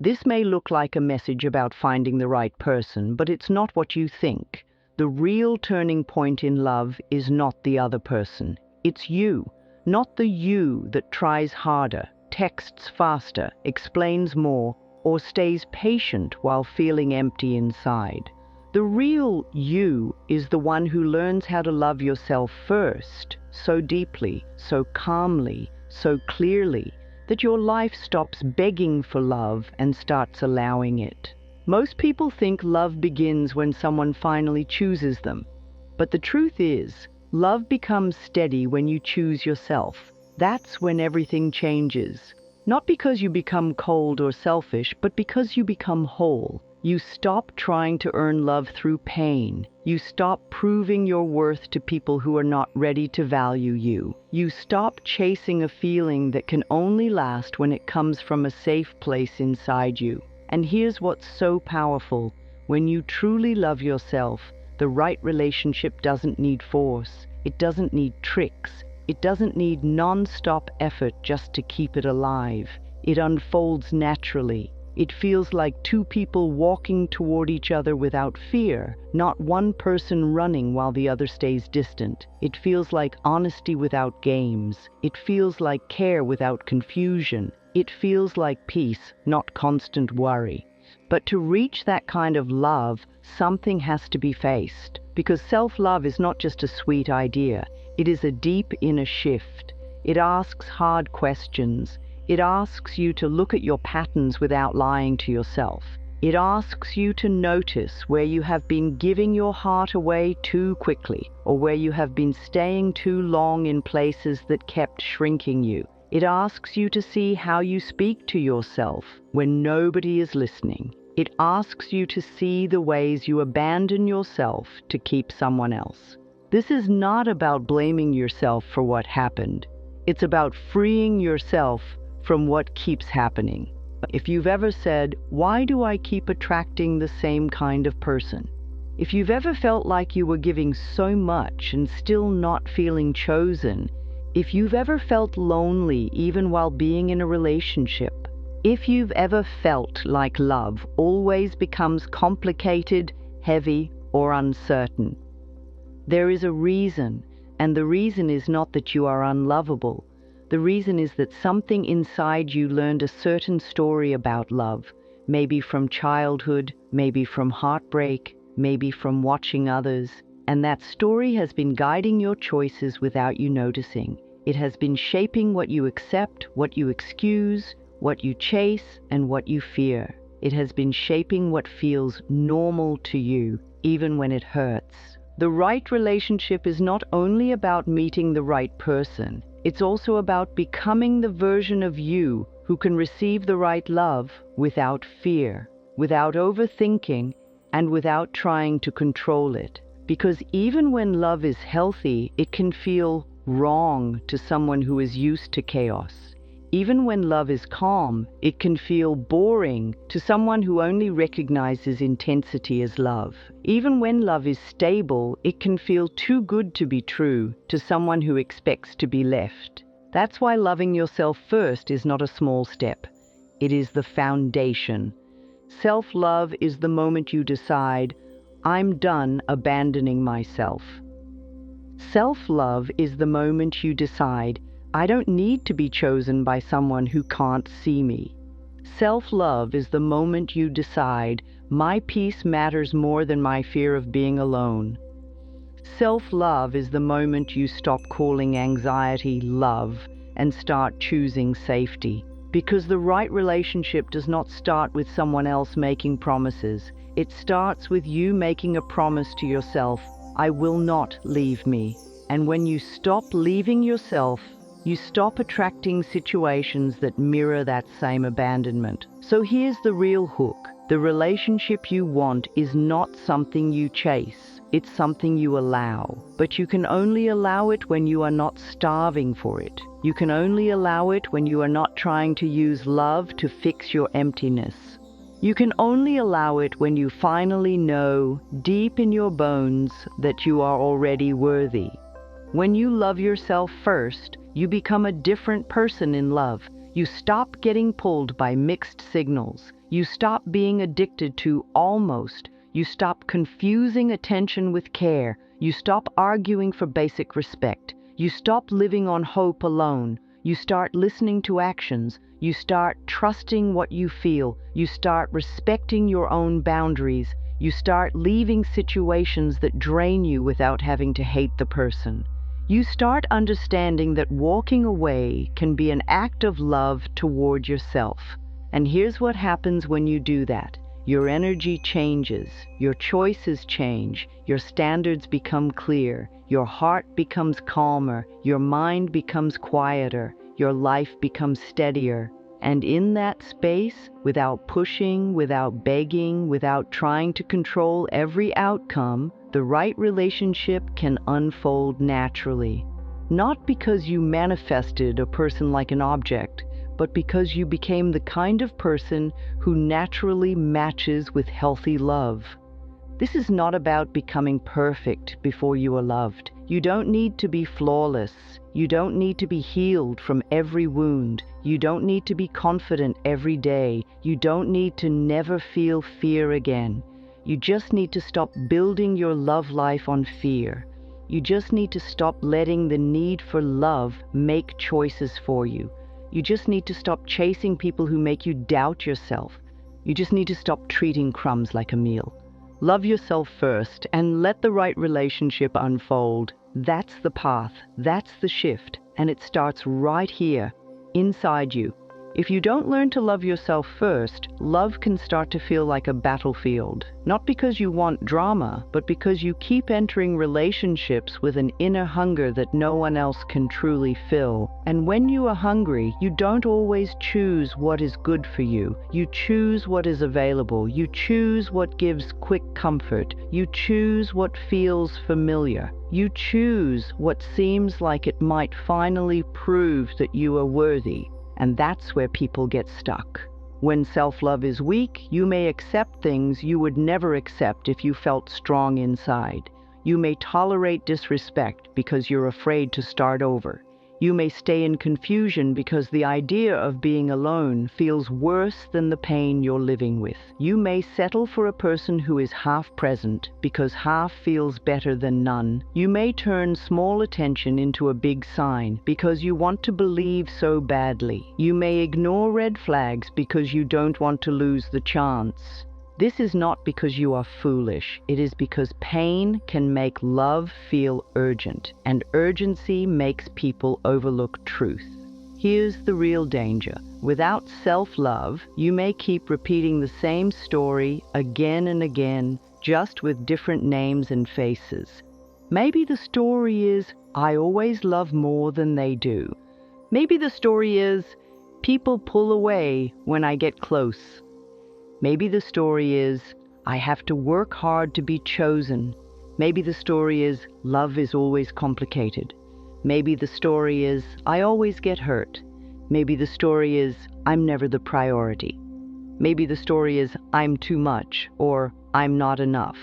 This may look like a message about finding the right person, but it's not what you think. The real turning point in love is not the other person. It's you, not the you that tries harder, texts faster, explains more, or stays patient while feeling empty inside. The real you is the one who learns how to love yourself first, so deeply, so calmly, so clearly, that your life stops begging for love and starts allowing it. Most people think love begins when someone finally chooses them. But the truth is, love becomes steady when you choose yourself. That's when everything changes. Not because you become cold or selfish, but because you become whole. You stop trying to earn love through pain. You stop proving your worth to people who are not ready to value you. You stop chasing a feeling that can only last when it comes from a safe place inside you. And here's what's so powerful. When you truly love yourself, the right relationship doesn't need force. It doesn't need tricks. It doesn't need non-stop effort just to keep it alive. It unfolds naturally. It feels like two people walking toward each other without fear, not one person running while the other stays distant. It feels like honesty without games. It feels like care without confusion. It feels like peace, not constant worry. But to reach that kind of love, something has to be faced. Because self-love is not just a sweet idea. It is a deep inner shift. It asks hard questions. It asks you to look at your patterns without lying to yourself. It asks you to notice where you have been giving your heart away too quickly, or where you have been staying too long in places that kept shrinking you. It asks you to see how you speak to yourself when nobody is listening. It asks you to see the ways you abandon yourself to keep someone else. This is not about blaming yourself for what happened. It's about freeing yourself from what keeps happening. If you've ever said, "Why do I keep attracting the same kind of person?" If you've ever felt like you were giving so much and still not feeling chosen, if you've ever felt lonely even while being in a relationship, if you've ever felt like love always becomes complicated, heavy, or uncertain, there is a reason, and the reason is not that you are unlovable. The reason is that something inside you learned a certain story about love, maybe from childhood, maybe from heartbreak, maybe from watching others, and that story has been guiding your choices without you noticing. It has been shaping what you accept, what you excuse, what you chase, and what you fear. It has been shaping what feels normal to you, even when it hurts. The right relationship is not only about meeting the right person, it's also about becoming the version of you who can receive the right love without fear, without overthinking, and without trying to control it. Because even when love is healthy, it can feel wrong to someone who is used to chaos. Even when love is calm, it can feel boring to someone who only recognizes intensity as love. Even when love is stable, it can feel too good to be true to someone who expects to be left. That's why loving yourself first is not a small step. It is the foundation. Self-love is the moment you decide, "I'm done abandoning myself." Self-love is the moment you decide, "I don't need to be chosen by someone who can't see me." Self-love is the moment you decide, "My peace matters more than my fear of being alone." Self-love is the moment you stop calling anxiety love and start choosing safety. Because the right relationship does not start with someone else making promises. It starts with you making a promise to yourself, "I will not leave me." And when you stop leaving yourself, you stop attracting situations that mirror that same abandonment. So here's the real hook. The relationship you want is not something you chase. It's something you allow. But you can only allow it when you are not starving for it. You can only allow it when you are not trying to use love to fix your emptiness. You can only allow it when you finally know, deep in your bones, that you are already worthy. When you love yourself first, you become a different person in love. You stop getting pulled by mixed signals. You stop being addicted to almost. You stop confusing attention with care. You stop arguing for basic respect. You stop living on hope alone. You start listening to actions. You start trusting what you feel. You start respecting your own boundaries. You start leaving situations that drain you without having to hate the person. You start understanding that walking away can be an act of love toward yourself. And here's what happens when you do that. Your energy changes, your choices change, your standards become clear, your heart becomes calmer, your mind becomes quieter, your life becomes steadier. And in that space, without pushing, without begging, without trying to control every outcome, the right relationship can unfold naturally. Not because you manifested a person like an object, but because you became the kind of person who naturally matches with healthy love. This is not about becoming perfect before you are loved. You don't need to be flawless. You don't need to be healed from every wound. You don't need to be confident every day. You don't need to never feel fear again. You just need to stop building your love life on fear. You just need to stop letting the need for love make choices for you. You just need to stop chasing people who make you doubt yourself. You just need to stop treating crumbs like a meal. Love yourself first and let the right relationship unfold. That's the path, that's the shift, and it starts right here, inside you. If you don't learn to love yourself first, love can start to feel like a battlefield. Not because you want drama, but because you keep entering relationships with an inner hunger that no one else can truly fill. And when you are hungry, you don't always choose what is good for you. You choose what is available. You choose what gives quick comfort. You choose what feels familiar. You choose what seems like it might finally prove that you are worthy. And that's where people get stuck. When self-love is weak, you may accept things you would never accept if you felt strong inside. You may tolerate disrespect because you're afraid to start over. You may stay in confusion because the idea of being alone feels worse than the pain you're living with. You may settle for a person who is half present because half feels better than none. You may turn small attention into a big sign because you want to believe so badly. You may ignore red flags because you don't want to lose the chance. This is not because you are foolish. It is because pain can make love feel urgent, and urgency makes people overlook truth. Here's the real danger. Without self-love, you may keep repeating the same story again and again, just with different names and faces. Maybe the story is, I always love more than they do. Maybe the story is, people pull away when I get close. Maybe the story is, I have to work hard to be chosen. Maybe the story is, love is always complicated. Maybe the story is, I always get hurt. Maybe the story is, I'm never the priority. Maybe the story is, I'm too much, or I'm not enough.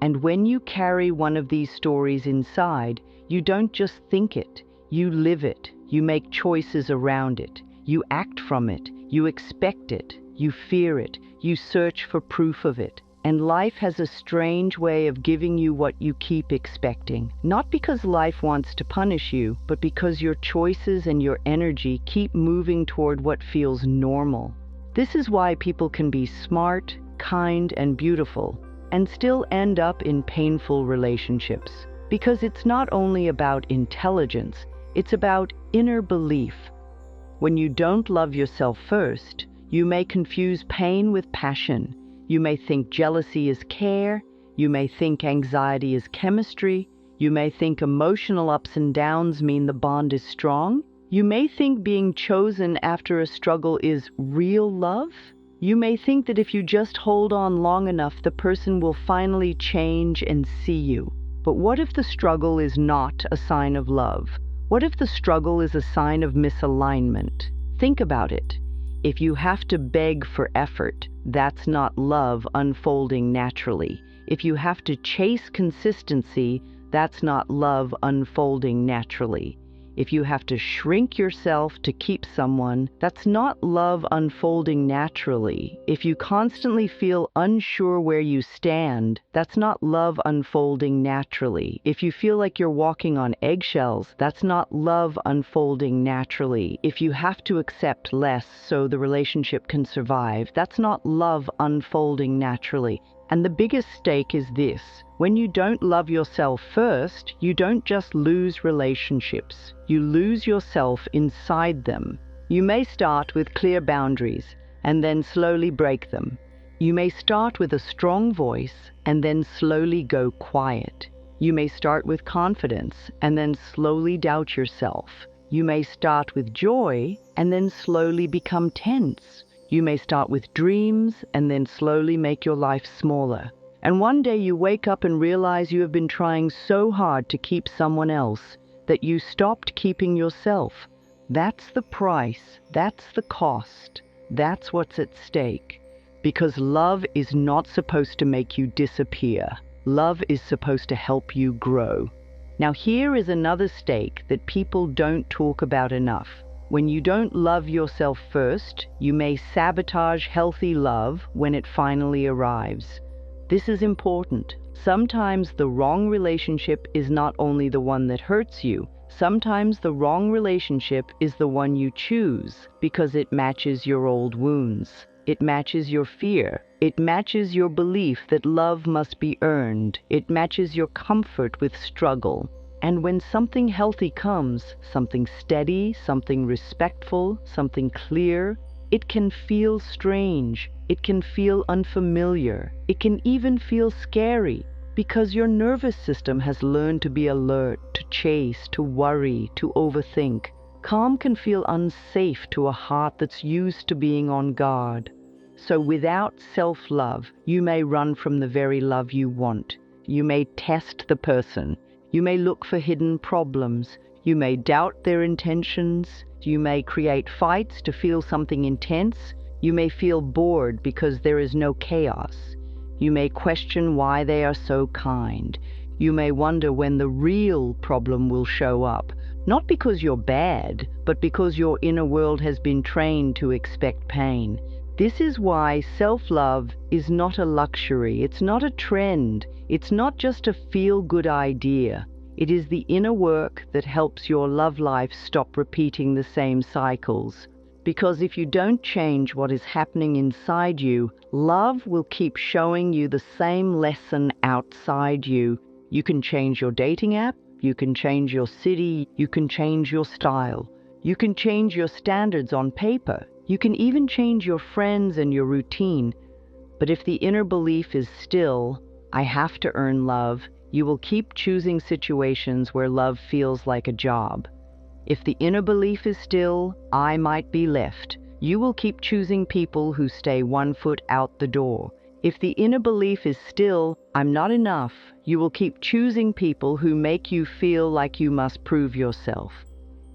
And when you carry one of these stories inside, you don't just think it, you live it. You make choices around it. You act from it. You expect it. You fear it. You search for proof of it. And life has a strange way of giving you what you keep expecting. Not because life wants to punish you, but because your choices and your energy keep moving toward what feels normal. This is why people can be smart, kind, and beautiful, and still end up in painful relationships. Because it's not only about intelligence, it's about inner belief. When you don't love yourself first, you may confuse pain with passion. You may think jealousy is care. You may think anxiety is chemistry. You may think emotional ups and downs mean the bond is strong. You may think being chosen after a struggle is real love. You may think that if you just hold on long enough, the person will finally change and see you. But what if the struggle is not a sign of love? What if the struggle is a sign of misalignment? Think about it. If you have to beg for effort, that's not love unfolding naturally. If you have to chase consistency, that's not love unfolding naturally. if you have to shrink yourself to keep someone, that's not love unfolding naturally. If you constantly feel unsure where you stand, that's not love unfolding naturally. If you feel like you're walking on eggshells, that's not love unfolding naturally. If you have to accept less so the relationship can survive, that's not love unfolding naturally. And the biggest stake is this: when you don't love yourself first, you don't just lose relationships, you lose yourself inside them. You may start with clear boundaries and then slowly break them. You may start with a strong voice and then slowly go quiet. You may start with confidence and then slowly doubt yourself. You may start with joy and then slowly become tense. You may start with dreams and then slowly make your life smaller. And one day you wake up and realize you have been trying so hard to keep someone else that you stopped keeping yourself. That's the price, that's the cost, that's what's at stake. Because love is not supposed to make you disappear. Love is supposed to help you grow. Now here is another stake that people don't talk about enough. When you don't love yourself first, you may sabotage healthy love when it finally arrives. This is important. Sometimes the wrong relationship is not only the one that hurts you, sometimes the wrong relationship is the one you choose because it matches your old wounds. It matches your fear. It matches your belief that love must be earned. It matches your comfort with struggle. And when something healthy comes, something steady, something respectful, something clear, it can feel strange. It can feel unfamiliar. It can even feel scary because your nervous system has learned to be alert, to chase, to worry, to overthink. Calm can feel unsafe to a heart that's used to being on guard. So without self-love, you may run from the very love you want. You may test the person. You may look for hidden problems. You may doubt their intentions. You may create fights to feel something intense. You may feel bored because there is no chaos. You may question why they are so kind. You may wonder when the real problem will show up, not because you're bad, but because your inner world has been trained to expect pain. This is why self-love is not a luxury. It's not a trend. It's not just a feel-good idea. It is the inner work that helps your love life stop repeating the same cycles. Because if you don't change what is happening inside you, love will keep showing you the same lesson outside you. You can change your dating app, you can change your city, you can change your style, you can change your standards on paper, you can even change your friends and your routine. But if the inner belief is still, I have to earn love, you will keep choosing situations where love feels like a job. If the inner belief is still, I might be left, you will keep choosing people who stay 1 foot out the door. If the inner belief is still, I'm not enough, you will keep choosing people who make you feel like you must prove yourself.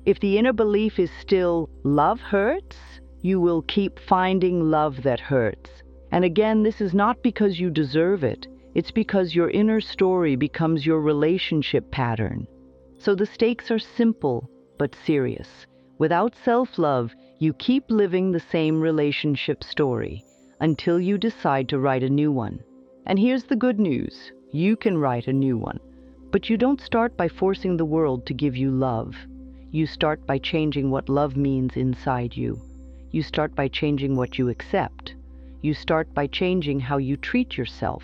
If the inner belief is still, love hurts, you will keep finding love that hurts. And again, this is not because you deserve it. It's because your inner story becomes your relationship pattern. So the stakes are simple but serious. Without self-love, you keep living the same relationship story until you decide to write a new one. And here's the good news. You can write a new one. But you don't start by forcing the world to give you love. You start by changing what love means inside you. You start by changing what you accept. You start by changing how you treat yourself.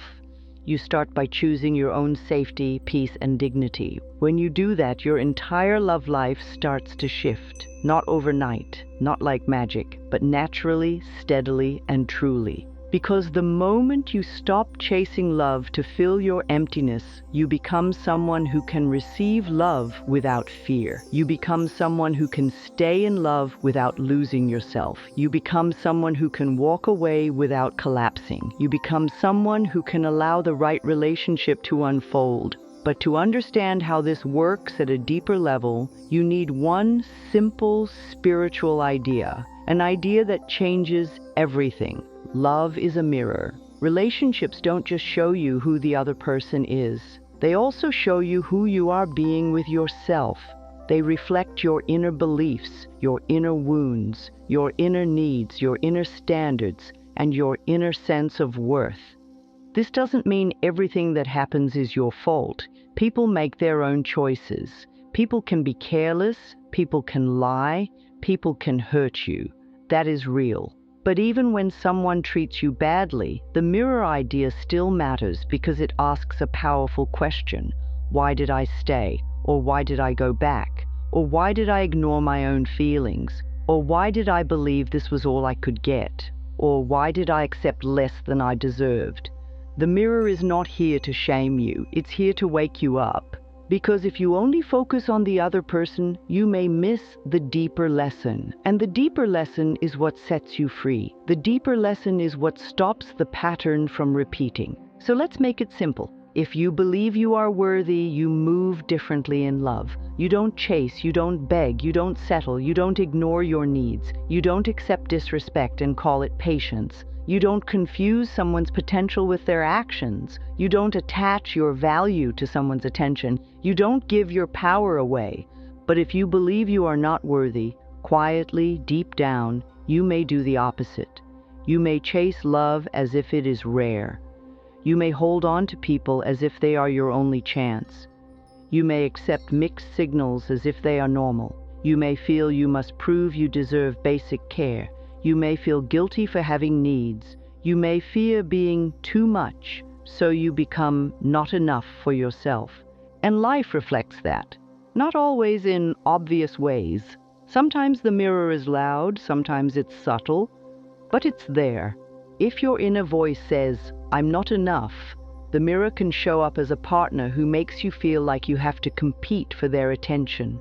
You start by choosing your own safety, peace, and dignity. When you do that, your entire love life starts to shift. Not overnight, not like magic, but naturally, steadily, and truly. Because the moment you stop chasing love to fill your emptiness, you become someone who can receive love without fear. You become someone who can stay in love without losing yourself. You become someone who can walk away without collapsing. You become someone who can allow the right relationship to unfold. But to understand how this works at a deeper level, you need one simple spiritual idea, an idea that changes everything. Love is a mirror. Relationships don't just show you who the other person is. They also show you who you are being with yourself. They reflect your inner beliefs, your inner wounds, your inner needs, your inner standards, and your inner sense of worth. This doesn't mean everything that happens is your fault. People make their own choices. People can be careless, people can lie, people can hurt you. That is real. But even when someone treats you badly, the mirror idea still matters because it asks a powerful question. Why did I stay? Or why did I go back? Or why did I ignore my own feelings? Or why did I believe this was all I could get? Or why did I accept less than I deserved? The mirror is not here to shame you, it's here to wake you up. Because if you only focus on the other person, you may miss the deeper lesson. And the deeper lesson is what sets you free. The deeper lesson is what stops the pattern from repeating. So let's make it simple. If you believe you are worthy, you move differently in love. You don't chase, you don't beg, you don't settle, you don't ignore your needs. You don't accept disrespect and call it patience. You don't confuse someone's potential with their actions. You don't attach your value to someone's attention. You don't give your power away. But if you believe you are not worthy, quietly, deep down, you may do the opposite. You may chase love as if it is rare. You may hold on to people as if they are your only chance. You may accept mixed signals as if they are normal. You may feel you must prove you deserve basic care. You may feel guilty for having needs. You may fear being too much, so you become not enough for yourself. And life reflects that. Not always in obvious ways. Sometimes the mirror is loud, sometimes it's subtle, but it's there. If your inner voice says, "I'm not enough," the mirror can show up as a partner who makes you feel like you have to compete for their attention.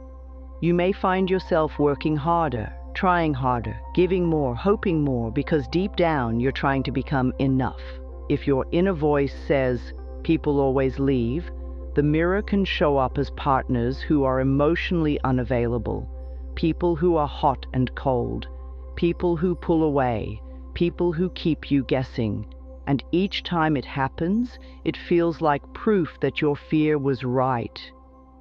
You may find yourself working harder, trying harder, giving more, hoping more, because deep down you're trying to become enough. If your inner voice says, "People always leave," the mirror can show up as partners who are emotionally unavailable, people who are hot and cold, people who pull away, people who keep you guessing. And each time it happens, it feels like proof that your fear was right.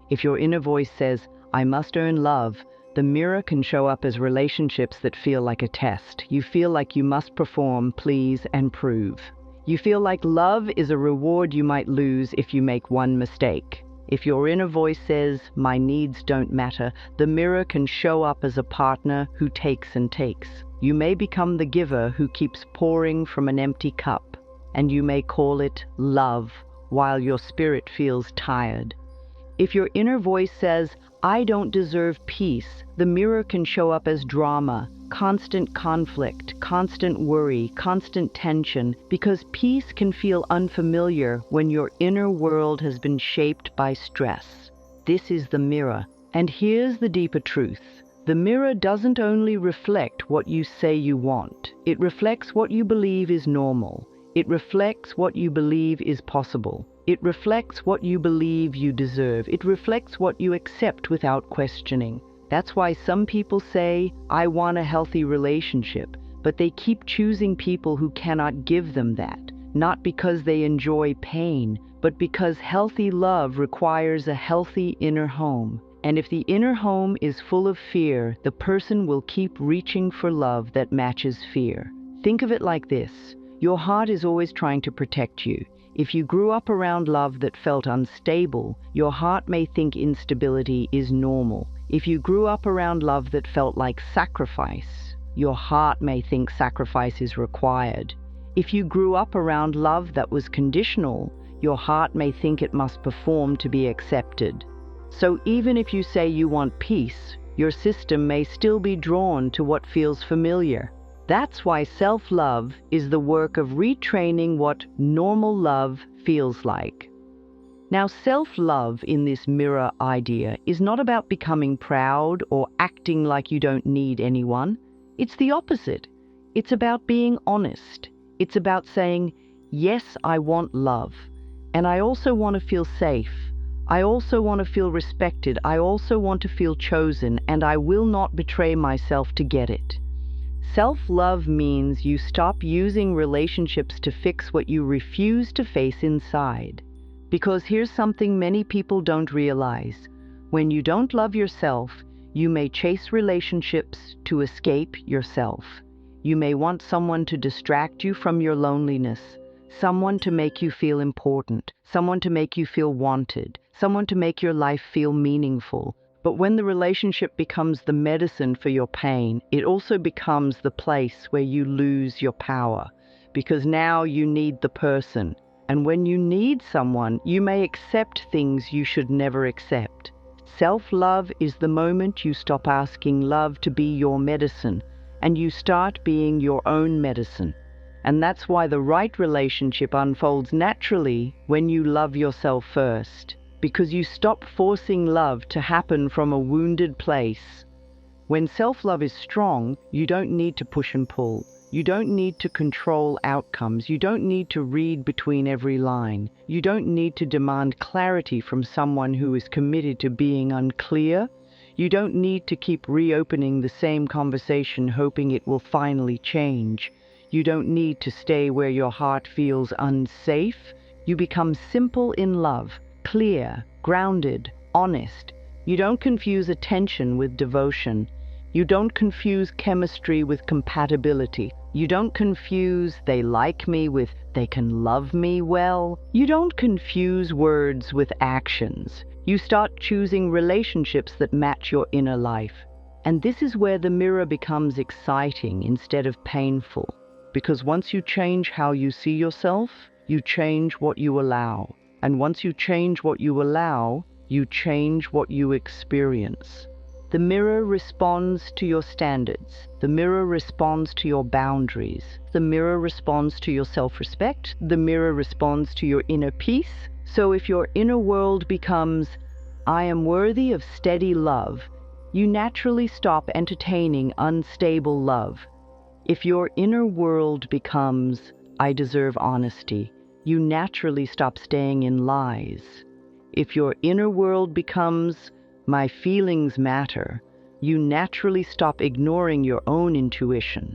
If your inner voice says, "I must earn love," the mirror can show up as relationships that feel like a test. You feel like you must perform, please, and prove. You feel like love is a reward you might lose if you make one mistake. If your inner voice says, "My needs don't matter," the mirror can show up as a partner who takes and takes. You may become the giver who keeps pouring from an empty cup, and you may call it love while your spirit feels tired. If your inner voice says, "I don't deserve peace," the mirror can show up as drama, constant conflict, constant worry, constant tension, because peace can feel unfamiliar when your inner world has been shaped by stress. This is the mirror. And here's the deeper truth. The mirror doesn't only reflect what you say you want. It reflects what you believe is normal. It reflects what you believe is possible. It reflects what you believe you deserve. It reflects what you accept without questioning. That's why some people say, "I want a healthy relationship," but they keep choosing people who cannot give them that, not because they enjoy pain, but because healthy love requires a healthy inner home. And if the inner home is full of fear, the person will keep reaching for love that matches fear. Think of it like this. Your heart is always trying to protect you. If you grew up around love that felt unstable, your heart may think instability is normal. If you grew up around love that felt like sacrifice, your heart may think sacrifice is required. If you grew up around love that was conditional, your heart may think it must perform to be accepted. So even if you say you want peace, your system may still be drawn to what feels familiar. That's why self-love is the work of retraining what normal love feels like. Now, self-love in this mirror idea is not about becoming proud or acting like you don't need anyone. It's the opposite. It's about being honest. It's about saying, "Yes, I want love. And I also want to feel safe. I also want to feel respected. I also want to feel chosen, and I will not betray myself to get it." Self-love means you stop using relationships to fix what you refuse to face inside. Because here's something many people don't realize. When you don't love yourself, you may chase relationships to escape yourself. You may want someone to distract you from your loneliness, someone to make you feel important, someone to make you feel wanted, someone to make your life feel meaningful. But when the relationship becomes the medicine for your pain, it also becomes the place where you lose your power, because now you need the person. And when you need someone, you may accept things you should never accept. Self-love is the moment you stop asking love to be your medicine, and you start being your own medicine. And that's why the right relationship unfolds naturally when you love yourself first, because you stop forcing love to happen from a wounded place. When self-love is strong, you don't need to push and pull. You don't need to control outcomes. You don't need to read between every line. You don't need to demand clarity from someone who is committed to being unclear. You don't need to keep reopening the same conversation hoping it will finally change. You don't need to stay where your heart feels unsafe. You become simple in love, clear, grounded, honest. You don't confuse attention with devotion. You don't confuse chemistry with compatibility. You don't confuse "they like me" with "they can love me well." You don't confuse words with actions. You start choosing relationships that match your inner life. And this is where the mirror becomes exciting instead of painful. Because once you change how you see yourself, you change what you allow. And once you change what you allow, you change what you experience. The mirror responds to your standards. The mirror responds to your boundaries. The mirror responds to your self-respect. The mirror responds to your inner peace. So if your inner world becomes, "I am worthy of steady love," you naturally stop entertaining unstable love. If your inner world becomes, "I deserve honesty," you naturally stop staying in lies. If your inner world becomes, "My feelings matter," you naturally stop ignoring your own intuition.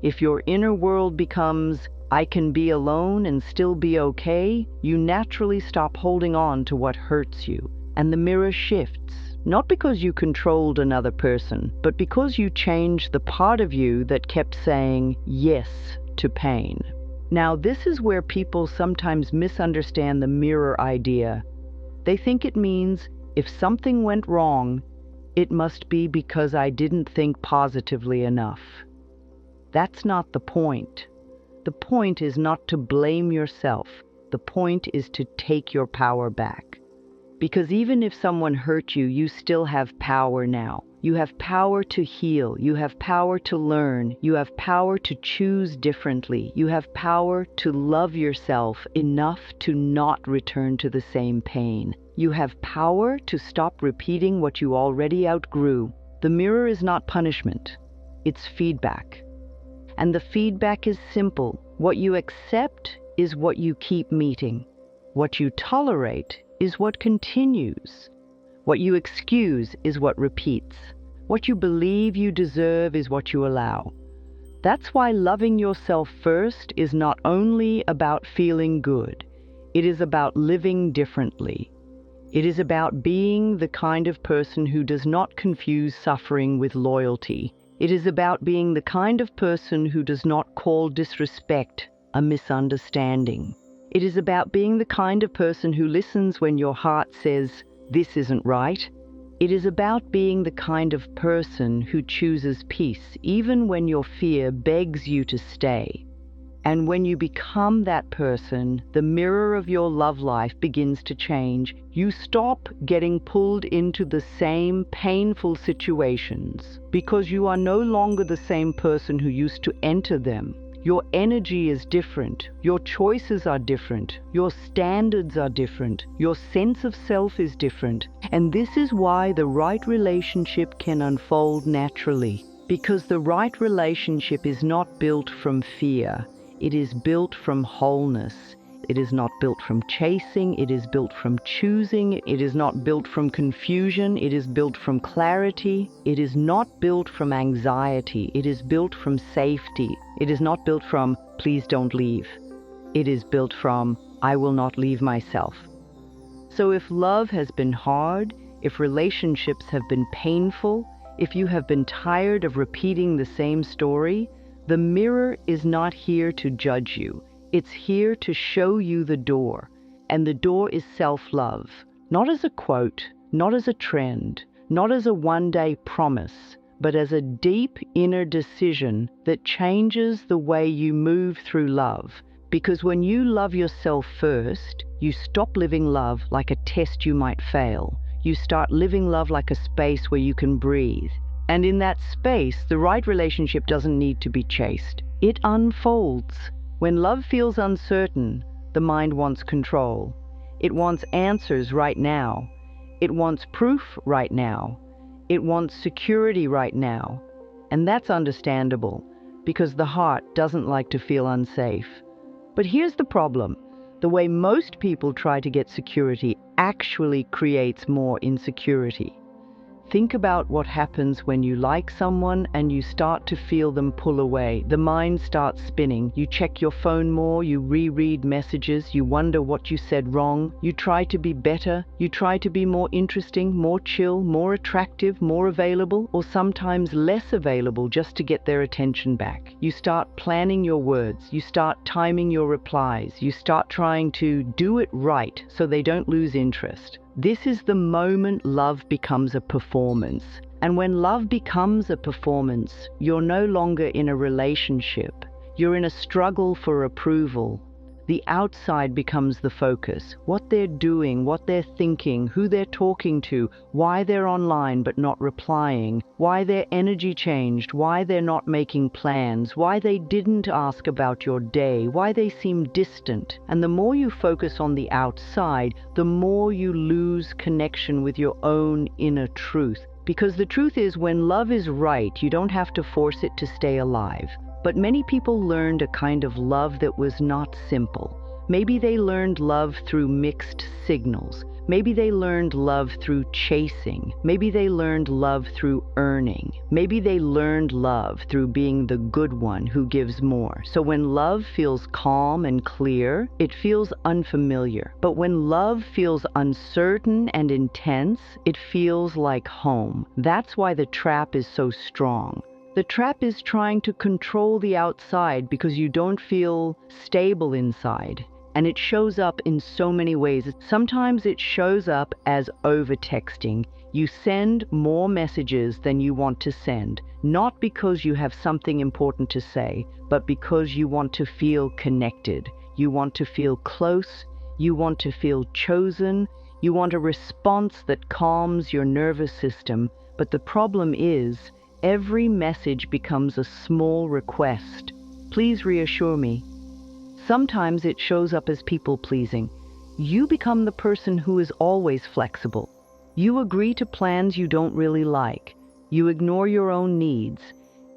If your inner world becomes, "I can be alone and still be okay," you naturally stop holding on to what hurts you. And the mirror shifts, not because you controlled another person, but because you changed the part of you that kept saying yes to pain. Now, this is where people sometimes misunderstand the mirror idea. They think it means, if something went wrong, it must be because I didn't think positively enough. That's not the point. The point is not to blame yourself. The point is to take your power back. Because even if someone hurt you, you still have power now. You have power to heal. You have power to learn. You have power to choose differently. You have power to love yourself enough to not return to the same pain. You have power to stop repeating what you already outgrew. The mirror is not punishment. It's feedback. And the feedback is simple. What you accept is what you keep meeting. What you tolerate is what continues. What you excuse is what repeats. What you believe you deserve is what you allow. That's why loving yourself first is not only about feeling good. It is about living differently. It is about being the kind of person who does not confuse suffering with loyalty. It is about being the kind of person who does not call disrespect a misunderstanding. It is about being the kind of person who listens when your heart says, "This isn't right." It is about being the kind of person who chooses peace even when your fear begs you to stay. And when you become that person, the mirror of your love life begins to change. You stop getting pulled into the same painful situations because you are no longer the same person who used to enter them. Your energy is different. Your choices are different. Your standards are different. Your sense of self is different. And this is why the right relationship can unfold naturally. Because the right relationship is not built from fear. It is built from wholeness. It is not built from chasing. It is built from choosing. It is not built from confusion. It is built from clarity. It is not built from anxiety. It is built from safety. It is not built from, "Please don't leave." It is built from, "I will not leave myself." So if love has been hard, if relationships have been painful, if you have been tired of repeating the same story, the mirror is not here to judge you. It's here to show you the door. And the door is self-love. Not as a quote, not as a trend, not as a one-day promise, but as a deep inner decision that changes the way you move through love. Because when you love yourself first, you stop living love like a test you might fail. You start living love like a space where you can breathe. And in that space, the right relationship doesn't need to be chased. It unfolds. When love feels uncertain, the mind wants control. It wants answers right now. It wants proof right now. It wants security right now. And that's understandable, because the heart doesn't like to feel unsafe. But here's the problem. The way most people try to get security actually creates more insecurity. Think about what happens when you like someone and you start to feel them pull away. The mind starts spinning. You check your phone more, you reread messages, you wonder what you said wrong. You try to be better, you try to be more interesting, more chill, more attractive, more available, or sometimes less available just to get their attention back. You start planning your words, you start timing your replies, you start trying to do it right so they don't lose interest. This is the moment love becomes a performance. And when love becomes a performance, you're no longer in a relationship. You're in a struggle for approval. The outside becomes the focus. What they're doing, what they're thinking, who they're talking to, why they're online but not replying, why their energy changed, why they're not making plans, why they didn't ask about your day, why they seem distant. And the more you focus on the outside, the more you lose connection with your own inner truth. Because the truth is, when love is right, you don't have to force it to stay alive. But many people learned a kind of love that was not simple. Maybe they learned love through mixed signals. Maybe they learned love through chasing. Maybe they learned love through earning. Maybe they learned love through being the good one who gives more. So when love feels calm and clear, it feels unfamiliar. But when love feels uncertain and intense, it feels like home. That's why the trap is so strong. The trap is trying to control the outside because you don't feel stable inside. And it shows up in so many ways. Sometimes it shows up as over-texting. You send more messages than you want to send, not because you have something important to say, but because you want to feel connected. You want to feel close. You want to feel chosen. You want a response that calms your nervous system. But the problem is, every message becomes a small request. Please reassure me. Sometimes it shows up as people-pleasing. You become the person who is always flexible. You agree to plans you don't really like. You ignore your own needs.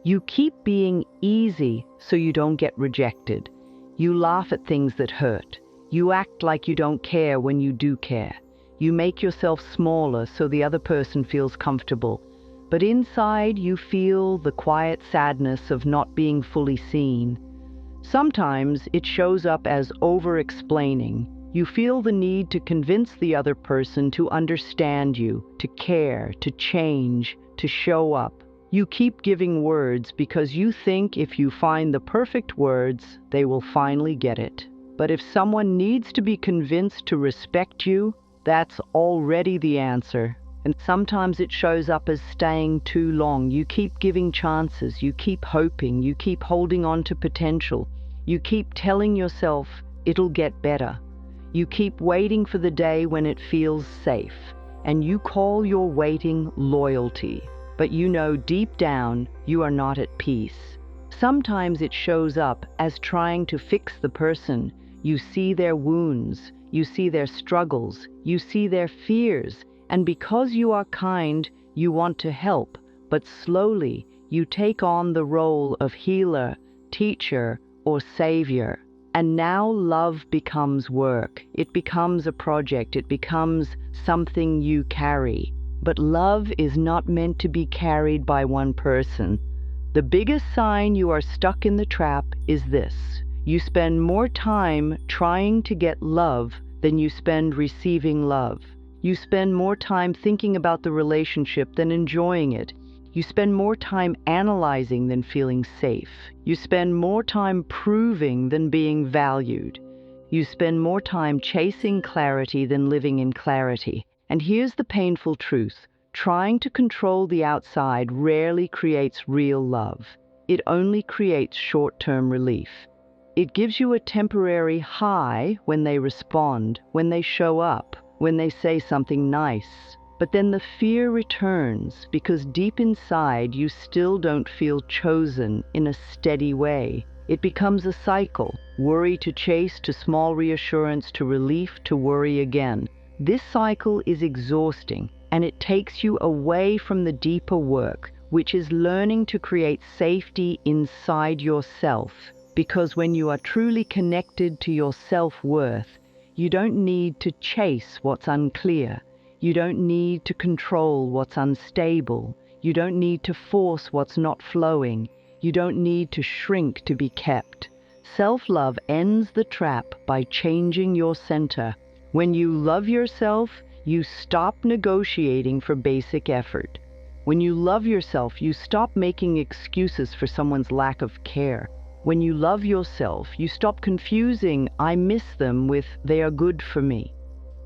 You keep being easy so you don't get rejected. You laugh at things that hurt. You act like you don't care when you do care. You make yourself smaller so the other person feels comfortable. But inside you feel the quiet sadness of not being fully seen. Sometimes it shows up as over-explaining. You feel the need to convince the other person to understand you, to care, to change, to show up. You keep giving words because you think if you find the perfect words, they will finally get it. But if someone needs to be convinced to respect you, that's already the answer. And sometimes it shows up as staying too long. You keep giving chances, you keep hoping, you keep holding on to potential. You keep telling yourself it'll get better. You keep waiting for the day when it feels safe. And you call your waiting loyalty. But you know deep down you are not at peace. Sometimes it shows up as trying to fix the person. You see their wounds, you see their struggles, you see their fears. And because you are kind, you want to help, but slowly you take on the role of healer, teacher, or savior. And now love becomes work. It becomes a project. It becomes something you carry. But love is not meant to be carried by one person. The biggest sign you are stuck in the trap is this. You spend more time trying to get love than you spend receiving love. You spend more time thinking about the relationship than enjoying it. You spend more time analyzing than feeling safe. You spend more time proving than being valued. You spend more time chasing clarity than living in clarity. And here's the painful truth. Trying to control the outside rarely creates real love. It only creates short-term relief. It gives you a temporary high when they respond, when they show up, when they say something nice. But then the fear returns because deep inside you still don't feel chosen in a steady way. It becomes a cycle. Worry to chase, to small reassurance, to relief, to worry again. This cycle is exhausting, and it takes you away from the deeper work, which is learning to create safety inside yourself. Because when you are truly connected to your self-worth, you don't need to chase what's unclear. You don't need to control what's unstable. You don't need to force what's not flowing. You don't need to shrink to be kept. Self-love ends the trap by changing your center. When you love yourself, you stop negotiating for basic effort. When you love yourself, you stop making excuses for someone's lack of care. When you love yourself, you stop confusing "I miss them" with "they are good for me."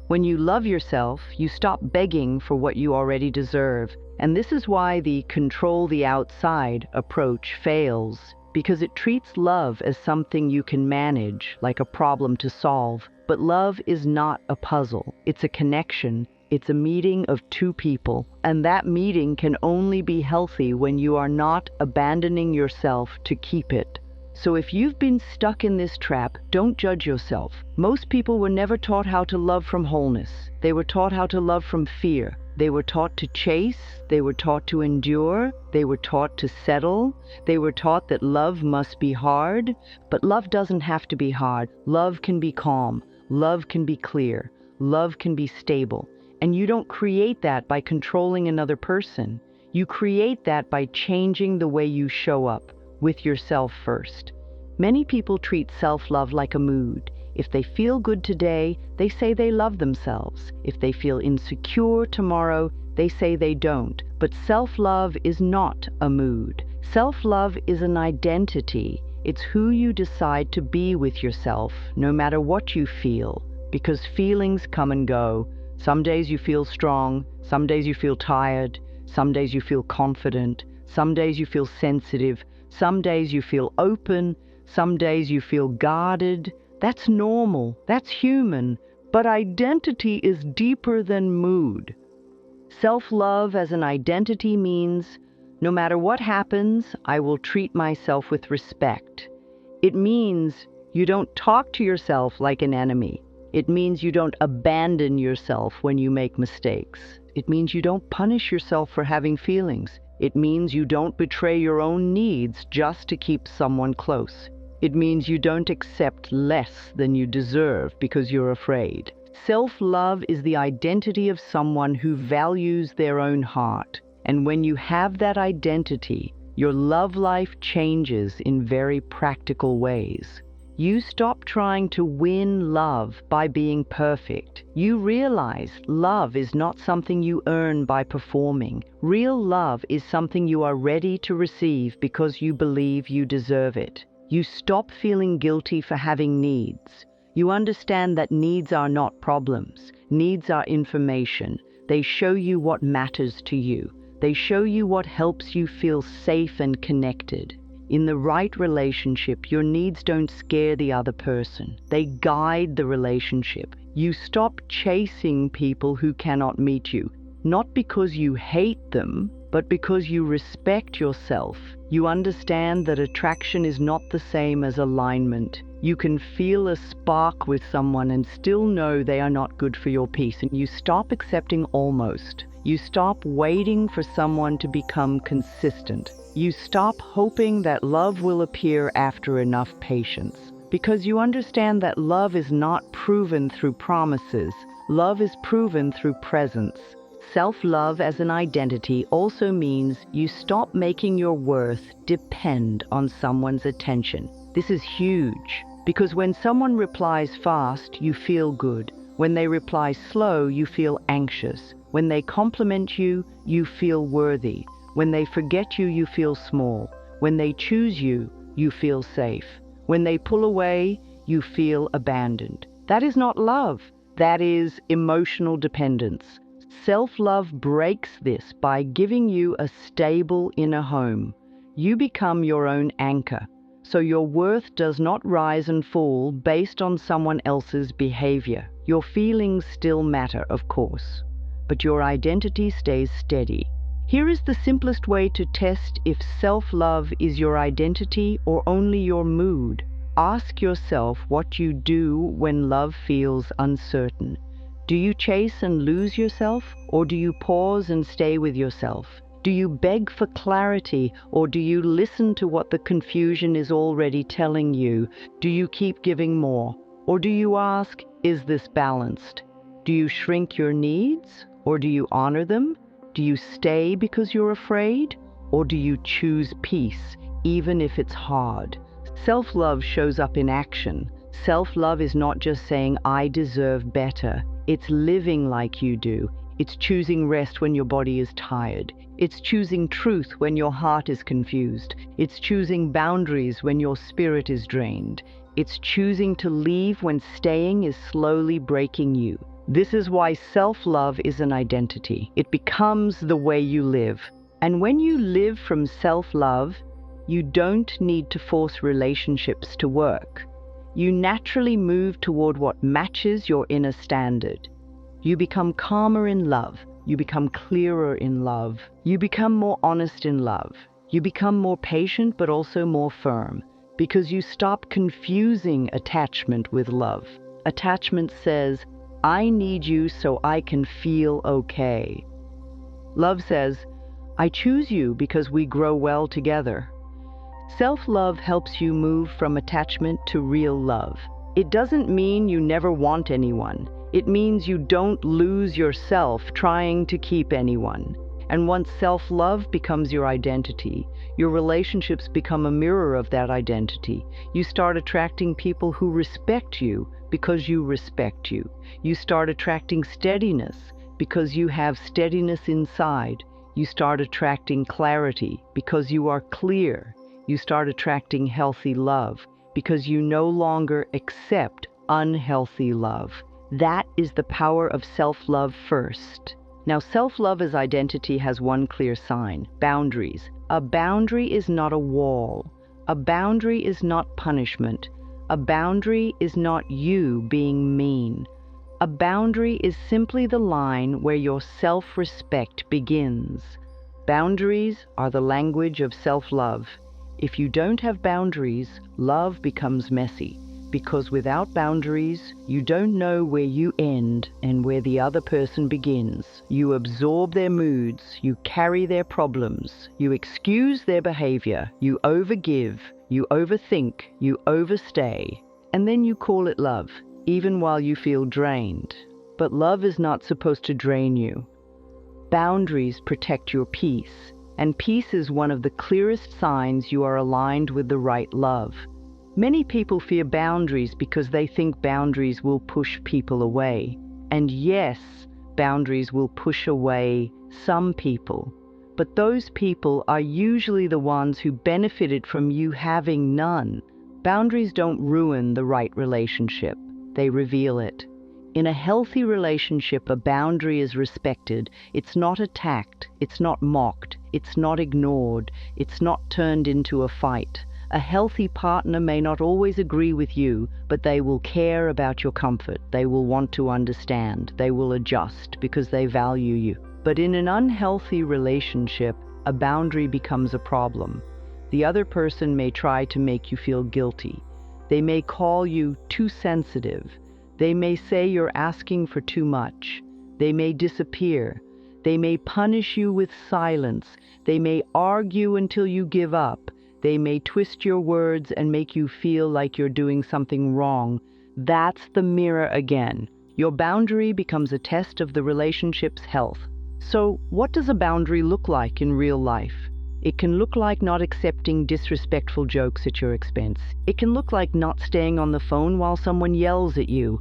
When you love yourself, you stop begging for what you already deserve. And this is why the control the outside approach fails, because it treats love as something you can manage, like a problem to solve. But love is not a puzzle. It's a connection. It's a meeting of two people. And that meeting can only be healthy when you are not abandoning yourself to keep it. So if you've been stuck in this trap, don't judge yourself. Most people were never taught how to love from wholeness. They were taught how to love from fear. They were taught to chase. They were taught to endure. They were taught to settle. They were taught that love must be hard. But love doesn't have to be hard. Love can be calm. Love can be clear. Love can be stable. And you don't create that by controlling another person. You create that by changing the way you show up, with yourself first. Many people treat self-love like a mood. If they feel good today, they say they love themselves. If they feel insecure tomorrow, they say they don't. But self-love is not a mood. Self-love is an identity. It's who you decide to be with yourself, no matter what you feel. Because feelings come and go. Some days you feel strong, some days you feel tired, some days you feel confident, some days you feel sensitive, some days you feel open, some days you feel guarded. That's normal, that's human, but identity is deeper than mood. Self-love as an identity means, no matter what happens, I will treat myself with respect. It means you don't talk to yourself like an enemy. It means you don't abandon yourself when you make mistakes. It means you don't punish yourself for having feelings. It means you don't betray your own needs just to keep someone close. It means you don't accept less than you deserve because you're afraid. Self-love is the identity of someone who values their own heart. And when you have that identity, your love life changes in very practical ways. You stop trying to win love by being perfect. You realize love is not something you earn by performing. Real love is something you are ready to receive because you believe you deserve it. You stop feeling guilty for having needs. You understand that needs are not problems. Needs are information. They show you what matters to you. They show you what helps you feel safe and connected. In the right relationship, your needs don't scare the other person. They guide the relationship. You stop chasing people who cannot meet you, not because you hate them, but because you respect yourself. You understand that attraction is not the same as alignment. You can feel a spark with someone and still know they are not good for your peace, and you stop accepting almost. You stop waiting for someone to become consistent. You stop hoping that love will appear after enough patience, because you understand that love is not proven through promises. Love is proven through presence. Self-love as an identity also means you stop making your worth depend on someone's attention. This is huge, because when someone replies fast, you feel good. When they reply slow, you feel anxious. When they compliment you, you feel worthy. When they forget you, you feel small. When they choose you, you feel safe. When they pull away, you feel abandoned. That is not love. That is emotional dependence. Self-love breaks this by giving you a stable inner home. You become your own anchor, so your worth does not rise and fall based on someone else's behavior. Your feelings still matter, of course, but your identity stays steady. Here is the simplest way to test if self-love is your identity or only your mood. Ask yourself what you do when love feels uncertain. Do you chase and lose yourself, or do you pause and stay with yourself? Do you beg for clarity, or do you listen to what the confusion is already telling you? Do you keep giving more, or do you ask, is this balanced? Do you shrink your needs, or do you honor them? Do you stay because you're afraid, or do you choose peace, even if it's hard? Self-love shows up in action. Self-love is not just saying, I deserve better. It's living like you do. It's choosing rest when your body is tired. It's choosing truth when your heart is confused. It's choosing boundaries when your spirit is drained. It's choosing to leave when staying is slowly breaking you. This is why self-love is an identity. It becomes the way you live. And when you live from self-love, you don't need to force relationships to work. You naturally move toward what matches your inner standard. You become calmer in love. You become clearer in love. You become more honest in love. You become more patient but also more firm, because you stop confusing attachment with love. Attachment says, I need you so I can feel okay. Love says, I choose you because we grow well together. Self-love helps you move from attachment to real love. It doesn't mean you never want anyone. It means you don't lose yourself trying to keep anyone. And once self-love becomes your identity, your relationships become a mirror of that identity. You start attracting people who respect you because you respect you. You start attracting steadiness because you have steadiness inside. You start attracting clarity because you are clear. You start attracting healthy love because you no longer accept unhealthy love. That is the power of self-love first. Now, self-love as identity has one clear sign: boundaries. A boundary is not a wall. A boundary is not punishment. A boundary is not you being mean. A boundary is simply the line where your self-respect begins. Boundaries are the language of self-love. If you don't have boundaries, love becomes messy, because without boundaries, you don't know where you end and where the other person begins. You absorb their moods, you carry their problems, you excuse their behavior, you overgive, you overthink, you overstay, and then you call it love, even while you feel drained. But love is not supposed to drain you. Boundaries protect your peace, and peace is one of the clearest signs you are aligned with the right love. Many people fear boundaries because they think boundaries will push people away. And yes, boundaries will push away some people. But those people are usually the ones who benefited from you having none. Boundaries don't ruin the right relationship. They reveal it. In a healthy relationship, a boundary is respected. It's not attacked. It's not mocked. It's not ignored. It's not turned into a fight. A healthy partner may not always agree with you, but they will care about your comfort. They will want to understand. They will adjust because they value you. But in an unhealthy relationship, a boundary becomes a problem. The other person may try to make you feel guilty. They may call you too sensitive. They may say you're asking for too much. They may disappear. They may punish you with silence. They may argue until you give up. They may twist your words and make you feel like you're doing something wrong. That's the mirror again. Your boundary becomes a test of the relationship's health. So, what does a boundary look like in real life? It can look like not accepting disrespectful jokes at your expense. It can look like not staying on the phone while someone yells at you.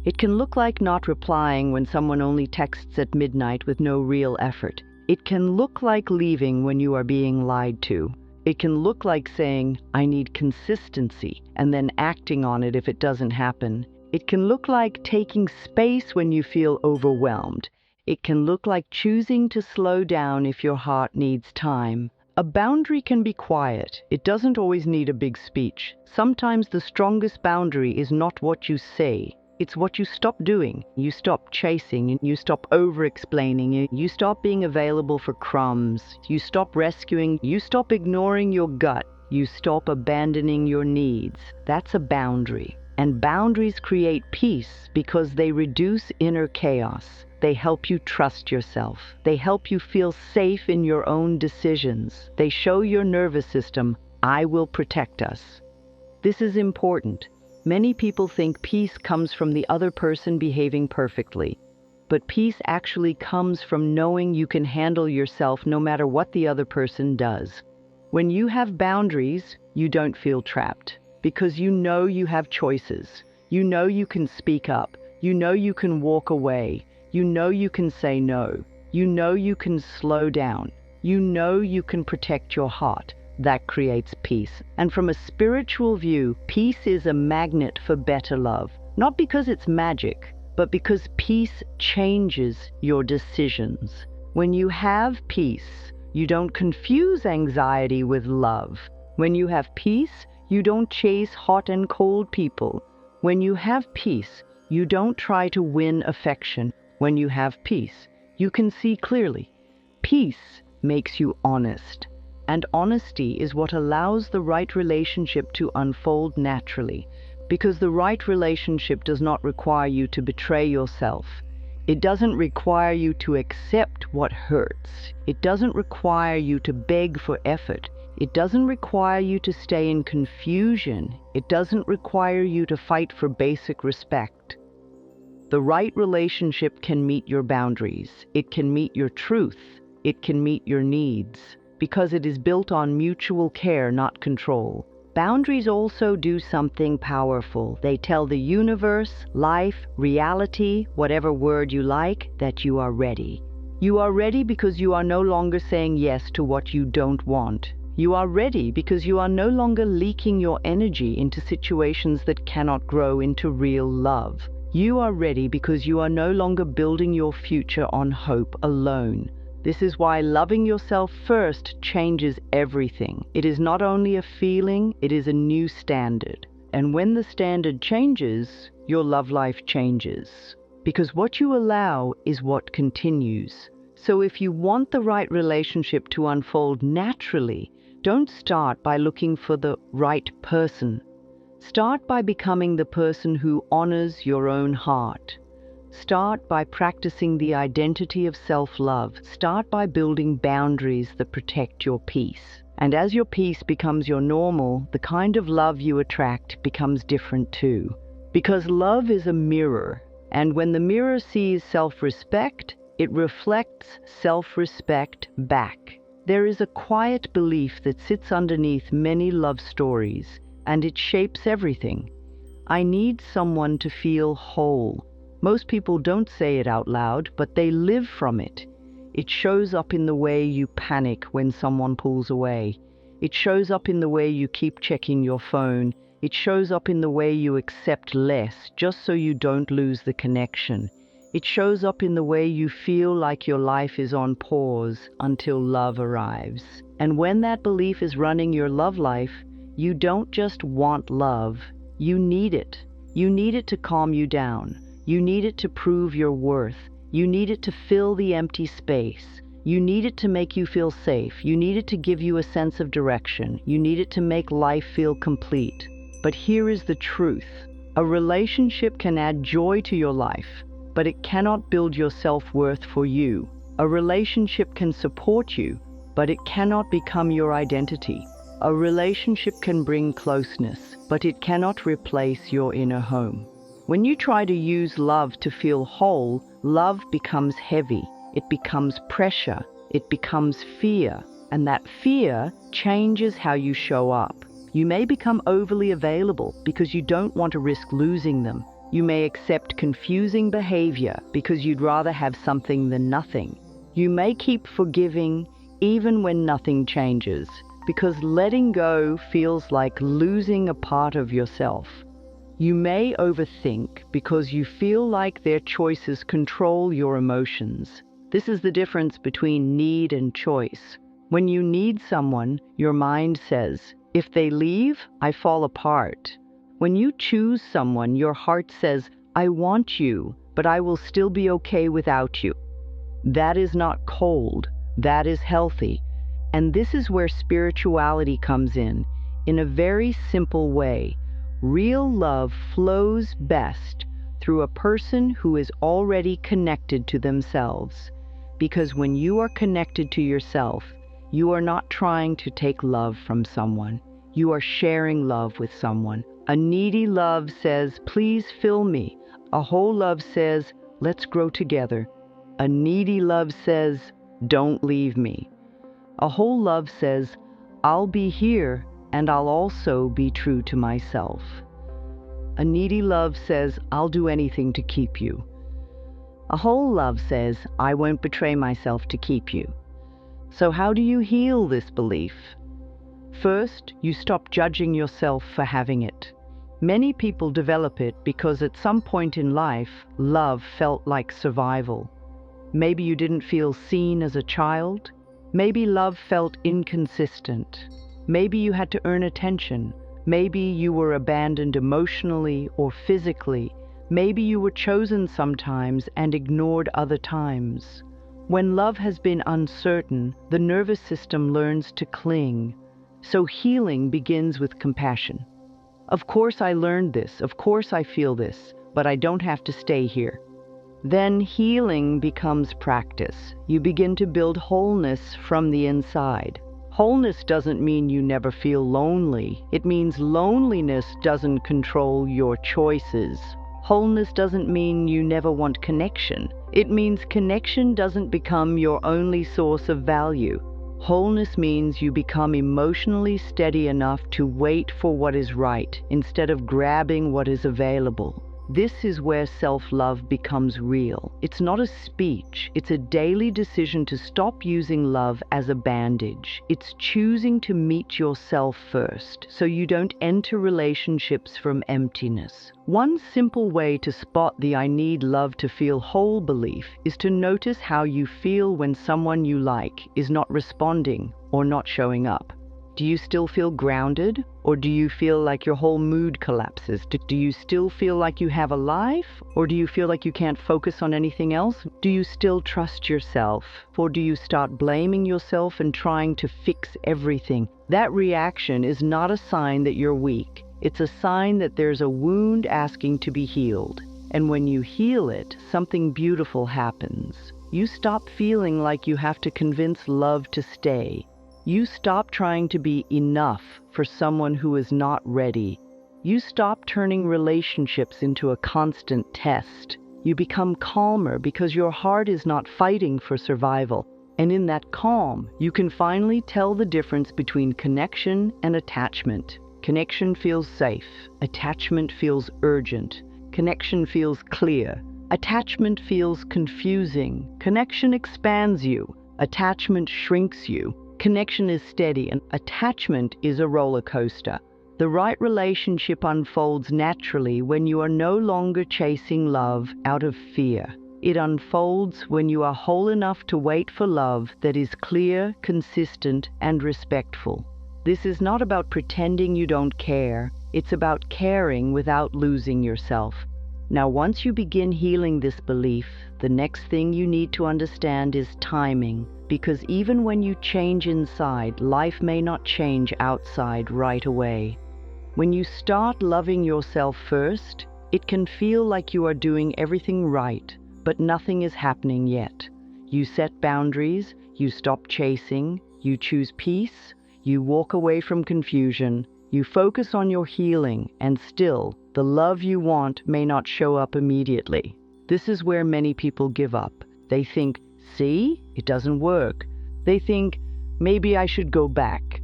It can look like not replying when someone only texts at midnight with no real effort. It can look like leaving when you are being lied to. It can look like saying, "I need consistency," and then acting on it if it doesn't happen. It can look like taking space when you feel overwhelmed. It can look like choosing to slow down if your heart needs time. A boundary can be quiet. It doesn't always need a big speech. Sometimes the strongest boundary is not what you say. It's what you stop doing. You stop chasing, and you stop over-explaining. You stop being available for crumbs. You stop rescuing. You stop ignoring your gut. You stop abandoning your needs. That's a boundary. And boundaries create peace because they reduce inner chaos. They help you trust yourself. They help you feel safe in your own decisions. They show your nervous system, "I will protect us." This is important. Many people think peace comes from the other person behaving perfectly. But peace actually comes from knowing you can handle yourself no matter what the other person does. When you have boundaries, you don't feel trapped because you know you have choices. You know you can speak up. You know you can walk away. You know you can say no. You know you can slow down. You know you can protect your heart. That creates peace. And from a spiritual view, peace is a magnet for better love. Not because it's magic, but because peace changes your decisions. When you have peace, you don't confuse anxiety with love. When you have peace, you don't chase hot and cold people. When you have peace, you don't try to win affection. When you have peace, you can see clearly. Peace makes you honest. And honesty is what allows the right relationship to unfold naturally, because the right relationship does not require you to betray yourself. It doesn't require you to accept what hurts. It doesn't require you to beg for effort. It doesn't require you to stay in confusion. It doesn't require you to fight for basic respect. The right relationship can meet your boundaries. It can meet your truth. It can meet your needs, because it is built on mutual care, not control. Boundaries also do something powerful. They tell the universe, life, reality, whatever word you like, that you are ready. You are ready because you are no longer saying yes to what you don't want. You are ready because you are no longer leaking your energy into situations that cannot grow into real love. You are ready because you are no longer building your future on hope alone. This is why loving yourself first changes everything. It is not only a feeling, it is a new standard. And when the standard changes, your love life changes. Because what you allow is what continues. So if you want the right relationship to unfold naturally, don't start by looking for the right person. Start by becoming the person who honors your own heart. Start by practicing the identity of self-love. Start by building boundaries that protect your peace. And as your peace becomes your normal, the kind of love you attract becomes different too. Because love is a mirror, and when the mirror sees self-respect, it reflects self-respect back. There is a quiet belief that sits underneath many love stories, and it shapes everything. I need someone to feel whole. Most people don't say it out loud, but they live from it. It shows up in the way you panic when someone pulls away. It shows up in the way you keep checking your phone. It shows up in the way you accept less just so you don't lose the connection. It shows up in the way you feel like your life is on pause until love arrives. And when that belief is running your love life, you don't just want love, you need it. You need it to calm you down. You need it to prove your worth. You need it to fill the empty space. You need it to make you feel safe. You need it to give you a sense of direction. You need it to make life feel complete. But here is the truth. A relationship can add joy to your life, but it cannot build your self-worth for you. A relationship can support you, but it cannot become your identity. A relationship can bring closeness, but it cannot replace your inner home. When you try to use love to feel whole, love becomes heavy. It becomes pressure. It becomes fear. And that fear changes how you show up. You may become overly available because you don't want to risk losing them. You may accept confusing behavior because you'd rather have something than nothing. You may keep forgiving even when nothing changes, because letting go feels like losing a part of yourself. You may overthink because you feel like their choices control your emotions. This is the difference between need and choice. When you need someone, your mind says, "If they leave, I fall apart." When you choose someone, your heart says, "I want you, but I will still be okay without you." That is not cold, that is healthy. And this is where spirituality comes in a very simple way. Real love flows best through a person who is already connected to themselves. Because when you are connected to yourself, you are not trying to take love from someone. You are sharing love with someone. A needy love says, "Please fill me." A whole love says, "Let's grow together." A needy love says, "Don't leave me." A whole love says, "I'll be here and I'll also be true to myself." A needy love says, "I'll do anything to keep you." A whole love says, "I won't betray myself to keep you." So how do you heal this belief? First, you stop judging yourself for having it. Many people develop it because at some point in life, love felt like survival. Maybe you didn't feel seen as a child. Maybe love felt inconsistent. Maybe you had to earn attention. Maybe you were abandoned emotionally or physically. Maybe you were chosen sometimes and ignored other times. When love has been uncertain, the nervous system learns to cling. So healing begins with compassion. Of course I learned this, of course I feel this, but I don't have to stay here. Then healing becomes practice. You begin to build wholeness from the inside. Wholeness doesn't mean you never feel lonely. It means loneliness doesn't control your choices. Wholeness doesn't mean you never want connection. It means connection doesn't become your only source of value. Wholeness means you become emotionally steady enough to wait for what is right instead of grabbing what is available. This is where self-love becomes real. It's not a speech. It's a daily decision to stop using love as a bandage. It's choosing to meet yourself first so you don't enter relationships from emptiness. One simple way to spot the "I need love to feel whole" belief is to notice how you feel when someone you like is not responding or not showing up. Do you still feel grounded? Or do you feel like your whole mood collapses? Do you still feel like you have a life? Or do you feel like you can't focus on anything else? Do you still trust yourself? Or do you start blaming yourself and trying to fix everything? That reaction is not a sign that you're weak. It's a sign that there's a wound asking to be healed. And when you heal it, something beautiful happens. You stop feeling like you have to convince love to stay. You stop trying to be enough for someone who is not ready. You stop turning relationships into a constant test. You become calmer because your heart is not fighting for survival. And in that calm, you can finally tell the difference between connection and attachment. Connection feels safe. Attachment feels urgent. Connection feels clear. Attachment feels confusing. Connection expands you. Attachment shrinks you. Connection is steady and attachment is a roller coaster. The right relationship unfolds naturally when you are no longer chasing love out of fear. It unfolds when you are whole enough to wait for love that is clear, consistent, and respectful. This is not about pretending you don't care. It's about caring without losing yourself. Now, once you begin healing this belief, the next thing you need to understand is timing. Because even when you change inside, life may not change outside right away. When you start loving yourself first, it can feel like you are doing everything right, but nothing is happening yet. You set boundaries, you stop chasing, you choose peace, you walk away from confusion, you focus on your healing, and still, the love you want may not show up immediately. This is where many people give up. They think, "See, it doesn't work." They think, "Maybe I should go back."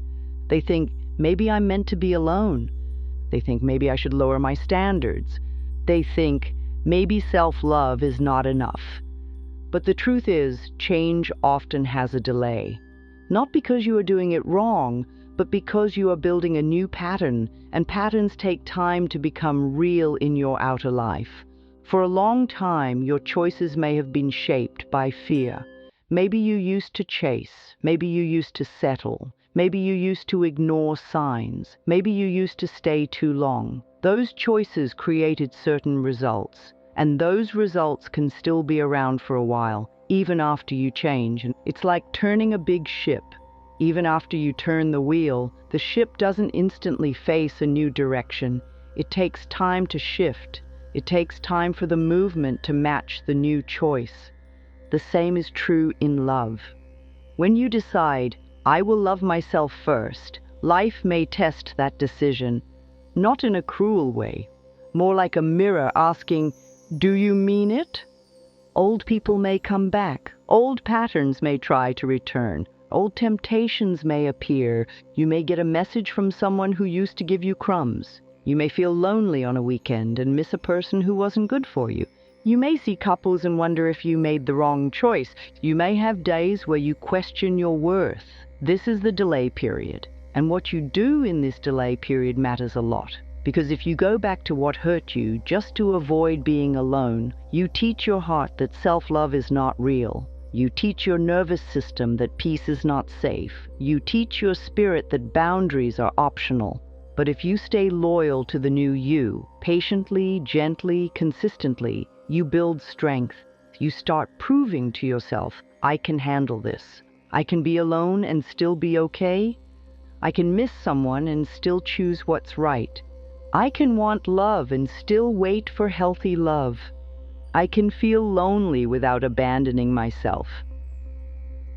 They think, "Maybe I'm meant to be alone." They think, "Maybe I should lower my standards." They think, maybe self-love is not enough. But the truth is, change often has a delay. Not because you are doing it wrong, but because you are building a new pattern, and patterns take time to become real in your outer life. For a long time, your choices may have been shaped by fear. Maybe you used to chase, maybe you used to settle, maybe you used to ignore signs, maybe you used to stay too long. Those choices created certain results, and those results can still be around for a while, even after you change. And it's like turning a big ship. Even after you turn the wheel, the ship doesn't instantly face a new direction. It takes time to shift. It takes time for the movement to match the new choice. The same is true in love. When you decide, I will love myself first, life may test that decision, not in a cruel way, more like a mirror asking, do you mean it? Old people may come back. Old patterns may try to return. Old temptations may appear. You may get a message from someone who used to give you crumbs. You may feel lonely on a weekend and miss a person who wasn't good for you. You may see couples and wonder if you made the wrong choice. You may have days where you question your worth. This is the delay period. And what you do in this delay period matters a lot. Because if you go back to what hurt you just to avoid being alone, you teach your heart that self-love is not real. You teach your nervous system that peace is not safe. You teach your spirit that boundaries are optional. But if you stay loyal to the new you, patiently, gently, consistently, you build strength. You start proving to yourself, I can handle this. I can be alone and still be okay. I can miss someone and still choose what's right. I can want love and still wait for healthy love. I can feel lonely without abandoning myself.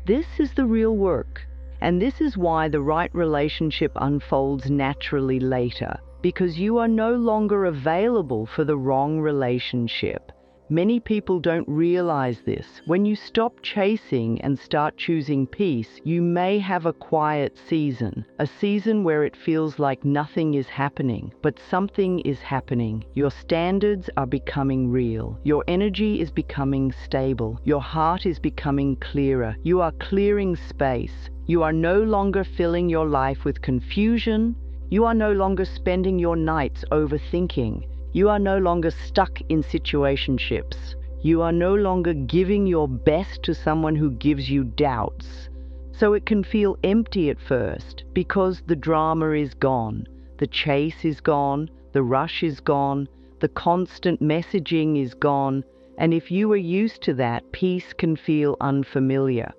This is the real work, and this is why the right relationship unfolds naturally later, because you are no longer available for the wrong relationship. Many people don't realize this. When you stop chasing and start choosing peace, you may have a quiet season, a season where it feels like nothing is happening, but something is happening. Your standards are becoming real. Your energy is becoming stable. Your heart is becoming clearer. You are clearing space. You are no longer filling your life with confusion. You are no longer spending your nights overthinking. You are no longer stuck in situationships. You are no longer giving your best to someone who gives you doubts. So it can feel empty at first because the drama is gone, the chase is gone, the rush is gone, the constant messaging is gone, and if you are used to that, peace can feel unfamiliar.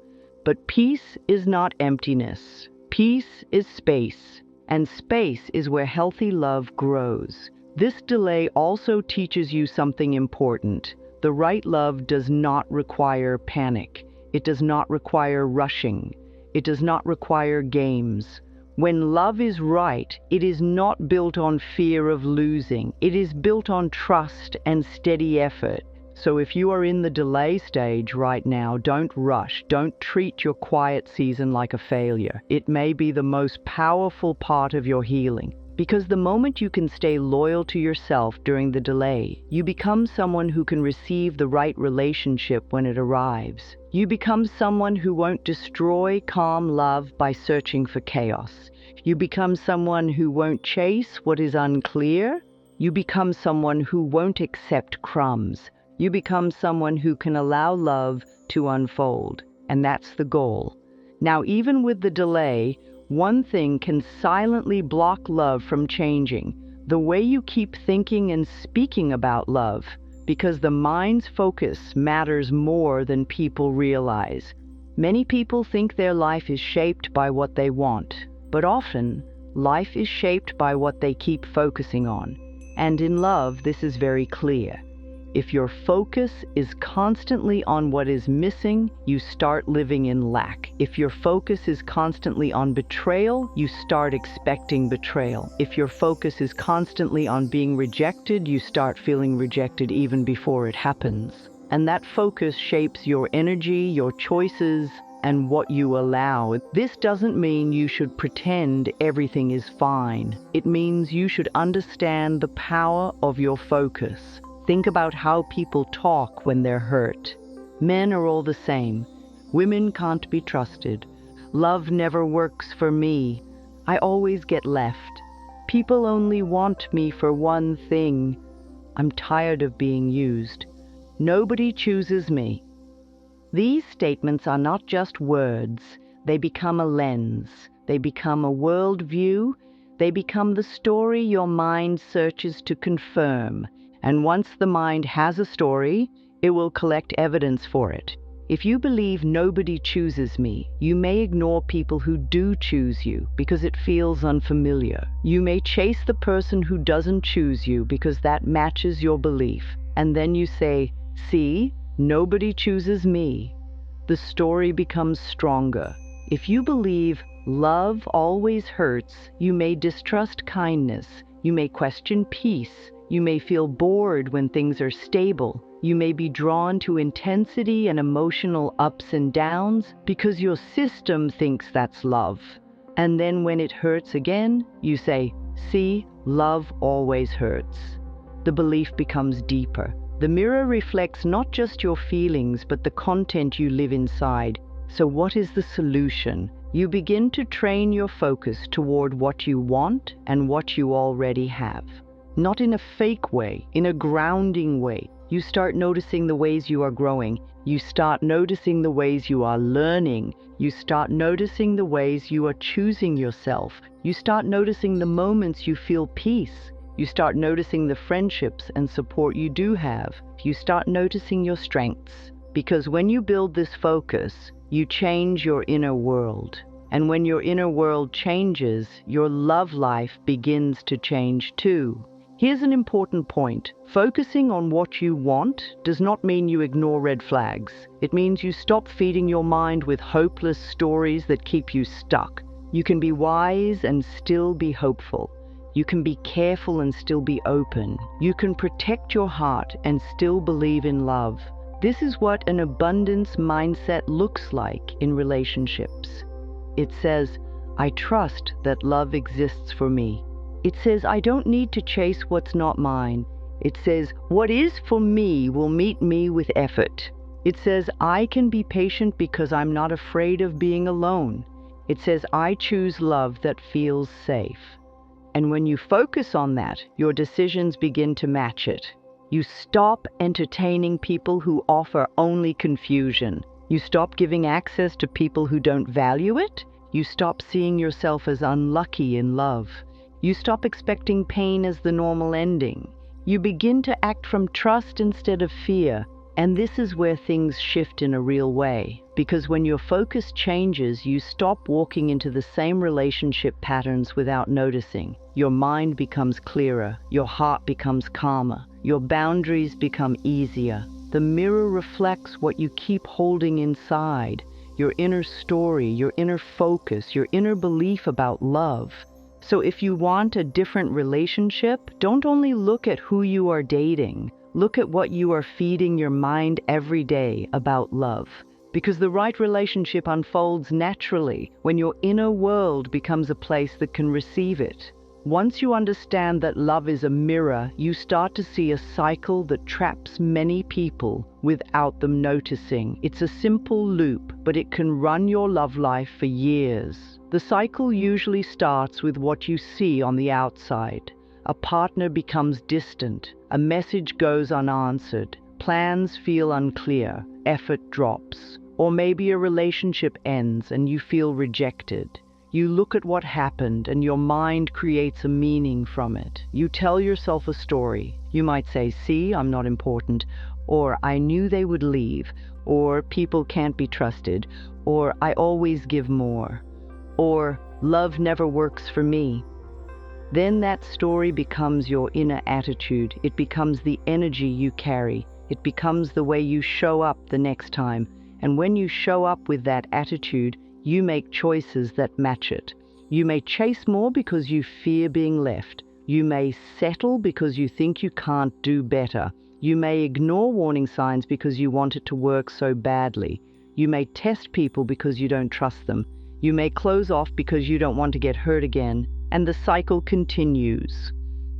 But peace is not emptiness. Peace is space, and space is where healthy love grows. This delay also teaches you something important. The right love does not require panic. It does not require rushing. It does not require games. When love is right, it is not built on fear of losing. It is built on trust and steady effort. So if you are in the delay stage right now, don't rush. Don't treat your quiet season like a failure. It may be the most powerful part of your healing. Because the moment you can stay loyal to yourself during the delay, you become someone who can receive the right relationship when it arrives. You become someone who won't destroy calm love by searching for chaos. You become someone who won't chase what is unclear. You become someone who won't accept crumbs. You become someone who can allow love to unfold. And that's the goal. Now, even with the delay, one thing can silently block love from changing: the way you keep thinking and speaking about love, because the mind's focus matters more than people realize. Many people think their life is shaped by what they want, but often life is shaped by what they keep focusing on. And in love, this is very clear. If your focus is constantly on what is missing, you start living in lack. If your focus is constantly on betrayal, you start expecting betrayal. If your focus is constantly on being rejected, you start feeling rejected even before it happens. And that focus shapes your energy, your choices, and what you allow. This doesn't mean you should pretend everything is fine. It means you should understand the power of your focus. Think about how people talk when they're hurt. Men are all the same. Women can't be trusted. Love never works for me. I always get left. People only want me for one thing. I'm tired of being used. Nobody chooses me. These statements are not just words. They become a lens. They become a worldview. They become the story your mind searches to confirm. And once the mind has a story, it will collect evidence for it. If you believe nobody chooses me, you may ignore people who do choose you because it feels unfamiliar. You may chase the person who doesn't choose you because that matches your belief. And then you say, "See, nobody chooses me." The story becomes stronger. If you believe love always hurts, you may distrust kindness. You may question peace. You may feel bored when things are stable. You may be drawn to intensity and emotional ups and downs because your system thinks that's love. And then when it hurts again, you say, "See, love always hurts." The belief becomes deeper. The mirror reflects not just your feelings, but the content you live inside. So what is the solution? You begin to train your focus toward what you want and what you already have. Not in a fake way, in a grounding way. You start noticing the ways you are growing. You start noticing the ways you are learning. You start noticing the ways you are choosing yourself. You start noticing the moments you feel peace. You start noticing the friendships and support you do have. You start noticing your strengths. Because when you build this focus, you change your inner world. And when your inner world changes, your love life begins to change too. Here's an important point. Focusing on what you want does not mean you ignore red flags. It means you stop feeding your mind with hopeless stories that keep you stuck. You can be wise and still be hopeful. You can be careful and still be open. You can protect your heart and still believe in love. This is what an abundance mindset looks like in relationships. It says, "I trust that love exists for me." It says, "I don't need to chase what's not mine." It says, "What is for me will meet me with effort." It says, "I can be patient because I'm not afraid of being alone." It says, "I choose love that feels safe." And when you focus on that, your decisions begin to match it. You stop entertaining people who offer only confusion. You stop giving access to people who don't value it. You stop seeing yourself as unlucky in love. You stop expecting pain as the normal ending. You begin to act from trust instead of fear. And this is where things shift in a real way. Because when your focus changes, you stop walking into the same relationship patterns without noticing. Your mind becomes clearer. Your heart becomes calmer. Your boundaries become easier. The mirror reflects what you keep holding inside. Your inner story, your inner focus, your inner belief about love. So if you want a different relationship, don't only look at who you are dating. Look at what you are feeding your mind every day about love. Because the right relationship unfolds naturally when your inner world becomes a place that can receive it. Once you understand that love is a mirror, you start to see a cycle that traps many people without them noticing. It's a simple loop, but it can run your love life for years. The cycle usually starts with what you see on the outside. A partner becomes distant, a message goes unanswered, plans feel unclear, effort drops, or maybe a relationship ends and you feel rejected. You look at what happened and your mind creates a meaning from it. You tell yourself a story. You might say, "See, I'm not important," or "I knew they would leave," or "People can't be trusted," or "I always give more," or "Love never works for me." Then that story becomes your inner attitude. It becomes the energy you carry. It becomes the way you show up the next time. And when you show up with that attitude, you make choices that match it. You may chase more because you fear being left. You may settle because you think you can't do better. You may ignore warning signs because you want it to work so badly. You may test people because you don't trust them. You may close off because you don't want to get hurt again, and the cycle continues.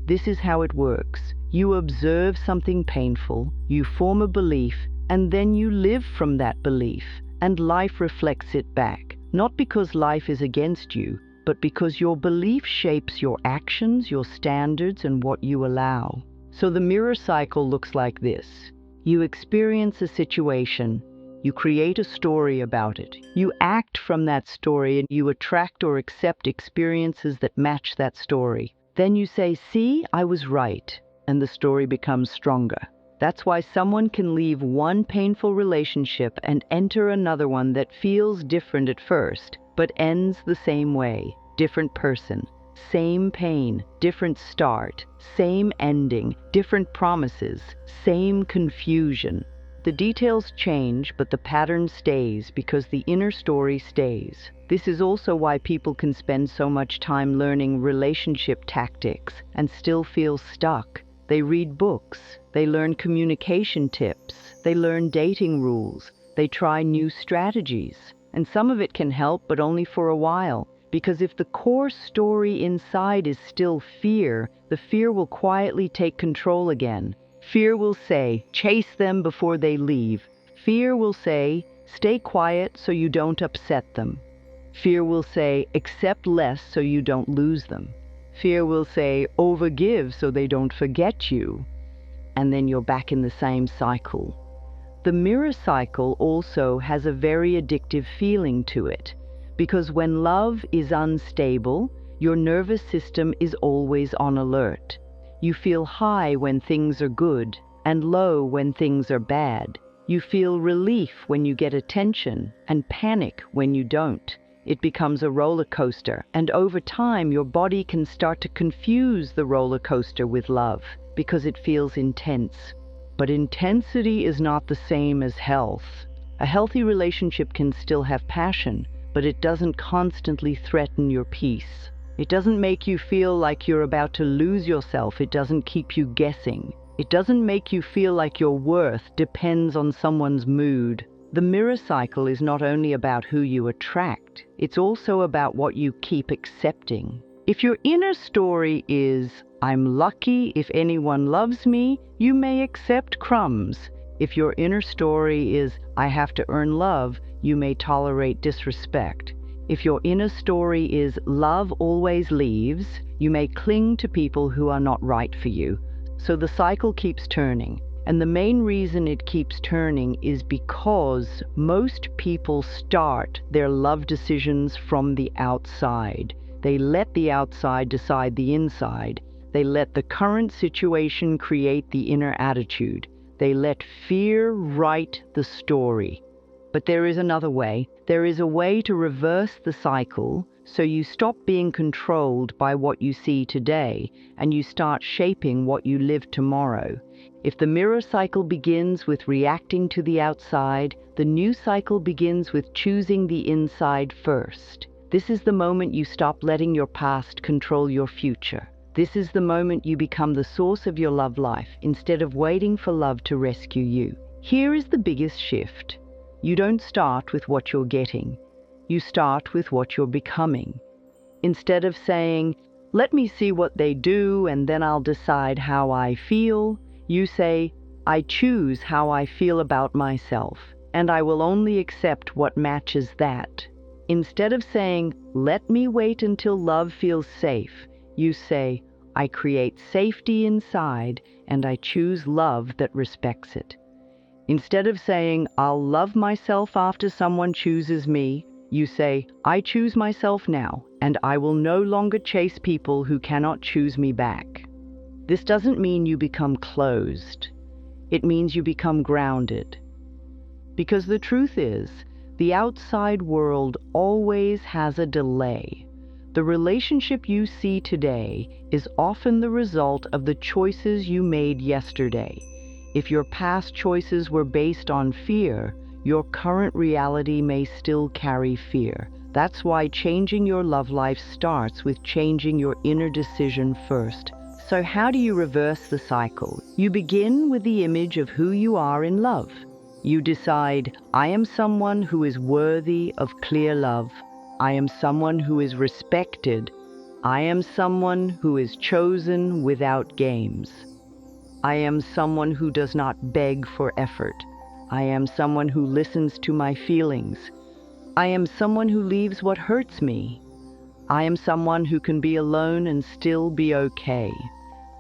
This is how it works. You observe something painful, you form a belief, and then you live from that belief, and life reflects it back. Not because life is against you, but because your belief shapes your actions, your standards, and what you allow. So the mirror cycle looks like this. You experience a situation, you create a story about it. You act from that story and you attract or accept experiences that match that story. Then you say, "See, I was right," and the story becomes stronger. That's why someone can leave one painful relationship and enter another one that feels different at first, but ends the same way. Different person, same pain, different start, same ending, different promises, same confusion. The details change, but the pattern stays because the inner story stays. This is also why people can spend so much time learning relationship tactics and still feel stuck. They read books, they learn communication tips, they learn dating rules, they try new strategies. And some of it can help, but only for a while. Because if the core story inside is still fear, the fear will quietly take control again. Fear will say, chase them before they leave. Fear will say, stay quiet so you don't upset them. Fear will say, accept less so you don't lose them. Fear will say, overgive so they don't forget you. And then you're back in the same cycle. The mirror cycle also has a very addictive feeling to it, because when love is unstable, your nervous system is always on alert. You feel high when things are good and low when things are bad. You feel relief when you get attention and panic when you don't. It becomes a roller coaster, and over time your body can start to confuse the roller coaster with love because it feels intense. But intensity is not the same as health. A healthy relationship can still have passion, but it doesn't constantly threaten your peace. It doesn't make you feel like you're about to lose yourself. It doesn't keep you guessing. It doesn't make you feel like your worth depends on someone's mood. The mirror cycle is not only about who you attract, it's also about what you keep accepting. If your inner story is, I'm lucky if anyone loves me, you may accept crumbs. If your inner story is, I have to earn love, you may tolerate disrespect. If your inner story is, love always leaves, you may cling to people who are not right for you. So the cycle keeps turning. And the main reason it keeps turning is because most people start their love decisions from the outside. They let the outside decide the inside. They let the current situation create the inner attitude. They let fear write the story. But there is another way. There is a way to reverse the cycle so you stop being controlled by what you see today and you start shaping what you live tomorrow. If the mirror cycle begins with reacting to the outside, the new cycle begins with choosing the inside first. This is the moment you stop letting your past control your future. This is the moment you become the source of your love life instead of waiting for love to rescue you. Here is the biggest shift. You don't start with what you're getting. You start with what you're becoming. Instead of saying, let me see what they do and then I'll decide how I feel, you say, I choose how I feel about myself, and I will only accept what matches that. Instead of saying, let me wait until love feels safe, you say, I create safety inside and I choose love that respects it. Instead of saying, I'll love myself after someone chooses me, you say, I choose myself now, and I will no longer chase people who cannot choose me back. This doesn't mean you become closed. It means you become grounded. Because the truth is, the outside world always has a delay. The relationship you see today is often the result of the choices you made yesterday. If your past choices were based on fear, your current reality may still carry fear. That's why changing your love life starts with changing your inner decision first. So how do you reverse the cycle? You begin with the image of who you are in love. You decide, I am someone who is worthy of clear love. I am someone who is respected. I am someone who is chosen without games. I am someone who does not beg for effort. I am someone who listens to my feelings. I am someone who leaves what hurts me. I am someone who can be alone and still be okay.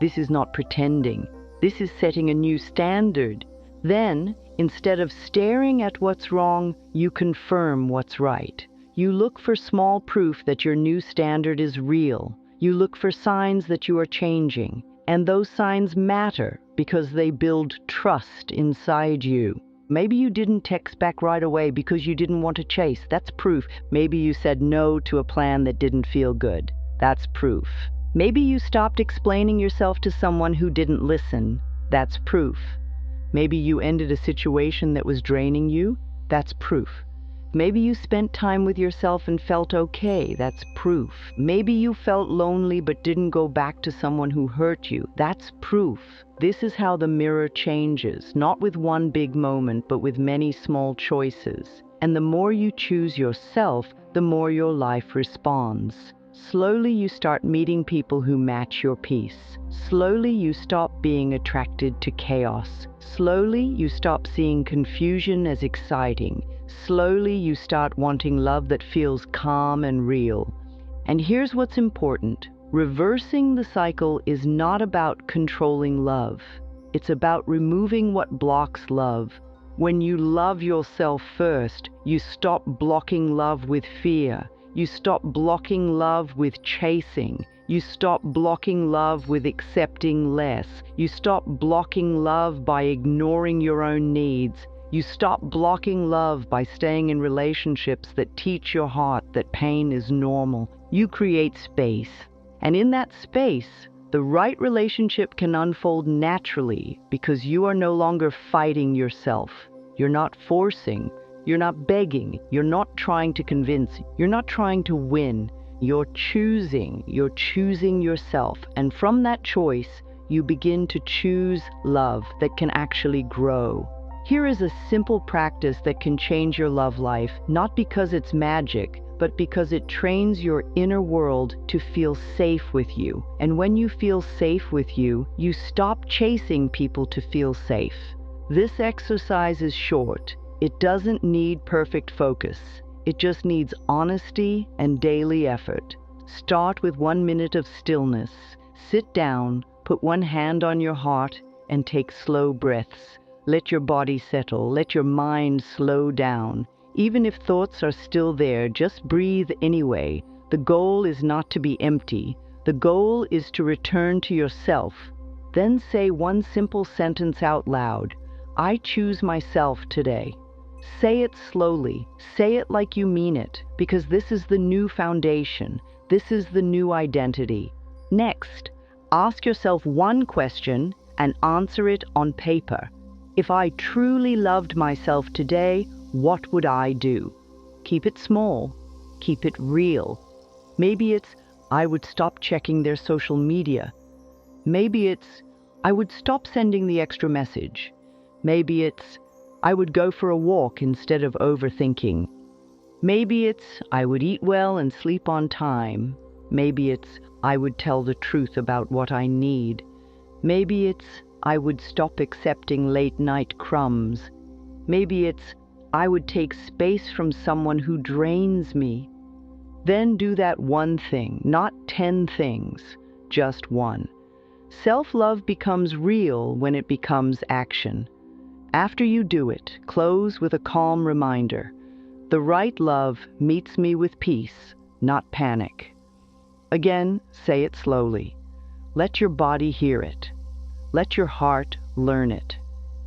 This is not pretending. This is setting a new standard. Then, instead of staring at what's wrong, you confirm what's right. You look for small proof that your new standard is real. You look for signs that you are changing. And those signs matter because they build trust inside you. Maybe you didn't text back right away because you didn't want to chase. That's proof. Maybe you said no to a plan that didn't feel good. That's proof. Maybe you stopped explaining yourself to someone who didn't listen. That's proof. Maybe you ended a situation that was draining you. That's proof. Maybe you spent time with yourself and felt okay. That's proof. Maybe you felt lonely but didn't go back to someone who hurt you. That's proof. This is how the mirror changes, not with one big moment, but with many small choices. And the more you choose yourself, the more your life responds. Slowly you start meeting people who match your peace. Slowly you stop being attracted to chaos. Slowly you stop seeing confusion as exciting. Slowly you start wanting love that feels calm and real. And here's what's important. Reversing the cycle is not about controlling love. It's about removing what blocks love. When you love yourself first, you stop blocking love with fear. You stop blocking love with chasing. You stop blocking love with accepting less. You stop blocking love by ignoring your own needs. You stop blocking love by staying in relationships that teach your heart that pain is normal. You create space. And in that space, the right relationship can unfold naturally because you are no longer fighting yourself. You're not forcing. You're not begging. You're not trying to convince. You're not trying to win. You're choosing. You're choosing yourself. And from that choice, you begin to choose love that can actually grow. Here is a simple practice that can change your love life, not because it's magic, but because it trains your inner world to feel safe with you. And when you feel safe with you, you stop chasing people to feel safe. This exercise is short. It doesn't need perfect focus. It just needs honesty and daily effort. Start with 1 minute of stillness. Sit down, put one hand on your heart, and take slow breaths. Let your body settle. Let your mind slow down. Even if thoughts are still there, just breathe anyway. The goal is not to be empty. The goal is to return to yourself. Then say one simple sentence out loud. I choose myself today. Say it slowly. Say it like you mean it, because this is the new foundation. This is the new identity. Next, ask yourself one question and answer it on paper. If I truly loved myself today, what would I do? Keep it small. Keep it real. Maybe it's, I would stop checking their social media. Maybe it's, I would stop sending the extra message. Maybe it's, I would go for a walk instead of overthinking. Maybe it's, I would eat well and sleep on time. Maybe it's, I would tell the truth about what I need. Maybe it's, I would stop accepting late-night crumbs. Maybe it's, I would take space from someone who drains me. Then do that one thing, not 10 things, just one. Self-love becomes real when it becomes action. After you do it, close with a calm reminder. The right love meets me with peace, not panic. Again, say it slowly. Let your body hear it. Let your heart learn it.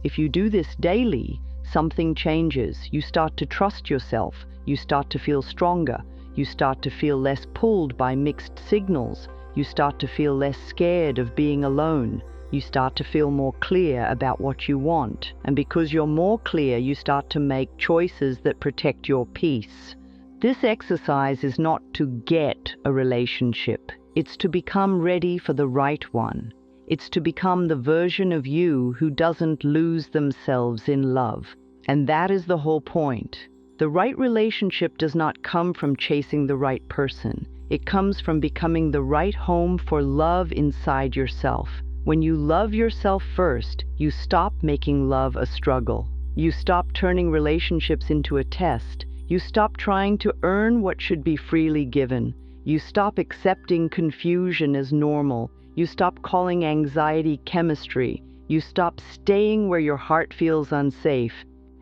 If you do this daily, something changes. You start to trust yourself. You start to feel stronger. You start to feel less pulled by mixed signals. You start to feel less scared of being alone. You start to feel more clear about what you want. And because you're more clear, you start to make choices that protect your peace. This exercise is not to get a relationship. It's to become ready for the right one. It's to become the version of you who doesn't lose themselves in love. And that is the whole point. The right relationship does not come from chasing the right person. It comes from becoming the right home for love inside yourself. When you love yourself first, you stop making love a struggle. You stop turning relationships into a test. You stop trying to earn what should be freely given. You stop accepting confusion as normal. You stop calling anxiety chemistry. You stop staying where your heart feels unsafe.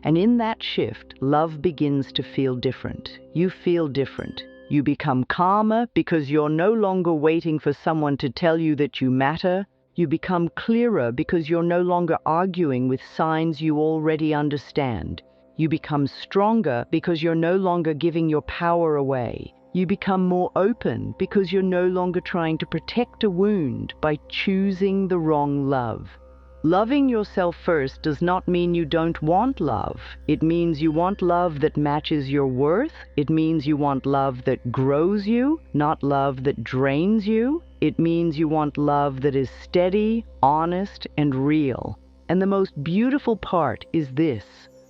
And in that shift, love begins to feel different. You feel different. You become calmer because you're no longer waiting for someone to tell you that you matter. You become clearer because you're no longer arguing with signs you already understand. You become stronger because you're no longer giving your power away. You become more open because you're no longer trying to protect a wound by choosing the wrong love. Loving yourself first does not mean you don't want love. It means you want love that matches your worth. It means you want love that grows you, not love that drains you. It means you want love that is steady, honest, and real. And the most beautiful part is this.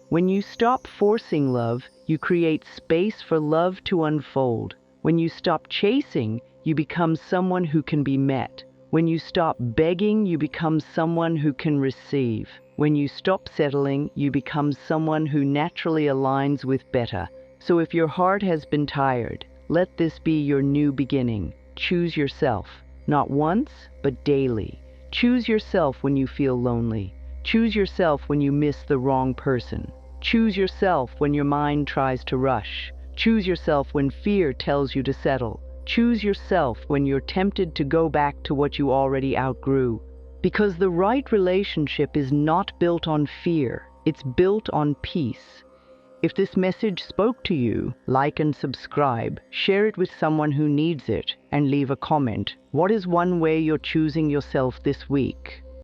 When you stop forcing love, you create space for love to unfold. When you stop chasing, you become someone who can be met. When you stop begging, you become someone who can receive. When you stop settling, you become someone who naturally aligns with better. So if your heart has been tired, let this be your new beginning. Choose yourself, not once, but daily. Choose yourself when you feel lonely. Choose yourself when you miss the wrong person. Choose yourself when your mind tries to rush. Choose yourself when fear tells you to settle. Choose yourself when you're tempted to go back to what you already outgrew. Because the right relationship is not built on fear, it's built on peace. If this message spoke to you, like and subscribe, share it with someone who needs it, and leave a comment. What is one way you're choosing yourself this week?